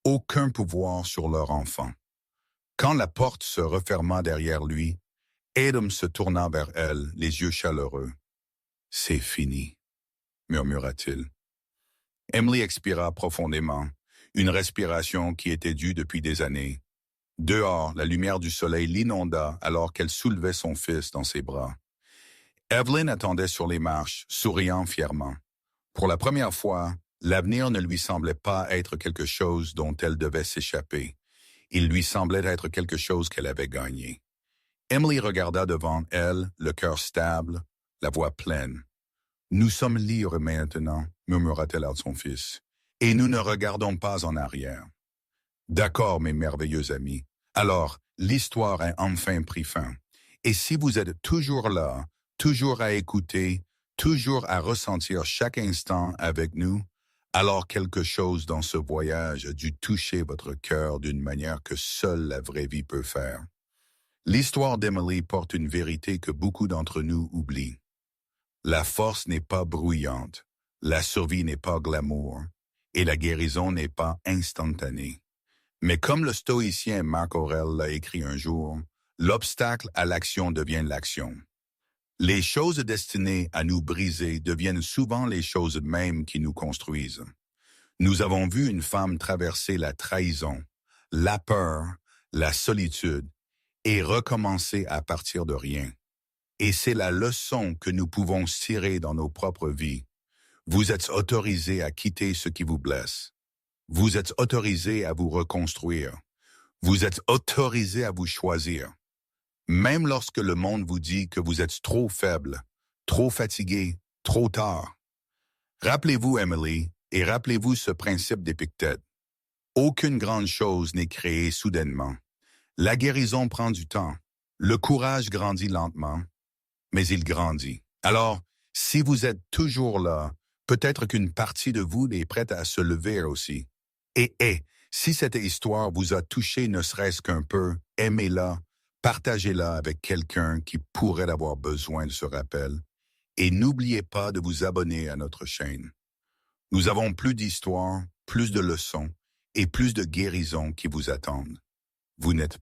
aucun pouvoir sur leur enfant. Quand la porte se referma derrière lui, Adam se tourna vers elle, les yeux chaleureux. « C'est fini, » murmura-t-il. Emily expira profondément, une respiration qui était due depuis des années. Dehors, la lumière du soleil l'inonda alors qu'elle soulevait son fils dans ses bras. Evelyn attendait sur les marches, souriant fièrement. Pour la première fois, l'avenir ne lui semblait pas être quelque chose dont elle devait s'échapper. Il lui semblait être quelque chose qu'elle avait gagné. Emily regarda devant elle, le cœur stable, la voix pleine. « Nous sommes libres maintenant, » murmura-t-elle à son fils, « et nous ne regardons pas en arrière. » « D'accord, mes merveilleux amis. Alors, l'histoire a enfin pris fin. Et si vous êtes toujours là, toujours à écouter, toujours à ressentir chaque instant avec nous, alors quelque chose dans ce voyage a dû toucher votre cœur d'une manière que seule la vraie vie peut faire. L'histoire d'Emily porte une vérité que beaucoup d'entre nous oublient. La force n'est pas bruyante, la survie n'est pas glamour, et la guérison n'est pas instantanée. Mais comme le stoïcien Marc Aurèle l'a écrit un jour, l'obstacle à l'action devient l'action. Les choses destinées à nous briser deviennent souvent les choses mêmes qui nous construisent. Nous avons vu une femme traverser la trahison, la peur, la solitude et recommencer à partir de rien. Et c'est la leçon que nous pouvons tirer dans nos propres vies. Vous êtes autorisé à quitter ce qui vous blesse. Vous êtes autorisé à vous reconstruire. Vous êtes autorisé à vous choisir. Même lorsque le monde vous dit que vous êtes trop faible, trop fatigué, trop tard. Rappelez-vous, Emily, et rappelez-vous ce principe d'Épictète. Aucune grande chose n'est créée soudainement. La guérison prend du temps. Le courage grandit lentement, mais il grandit. Alors, si vous êtes toujours là, peut-être qu'une partie de vous est prête à se lever aussi. Et si cette histoire vous a touché ne serait-ce qu'un peu, aimez-la, partagez-la avec quelqu'un qui pourrait avoir besoin de ce rappel. Et n'oubliez pas de vous abonner à notre chaîne. Nous avons plus d'histoires, plus de leçons et plus de guérisons qui vous attendent. Vous n'êtes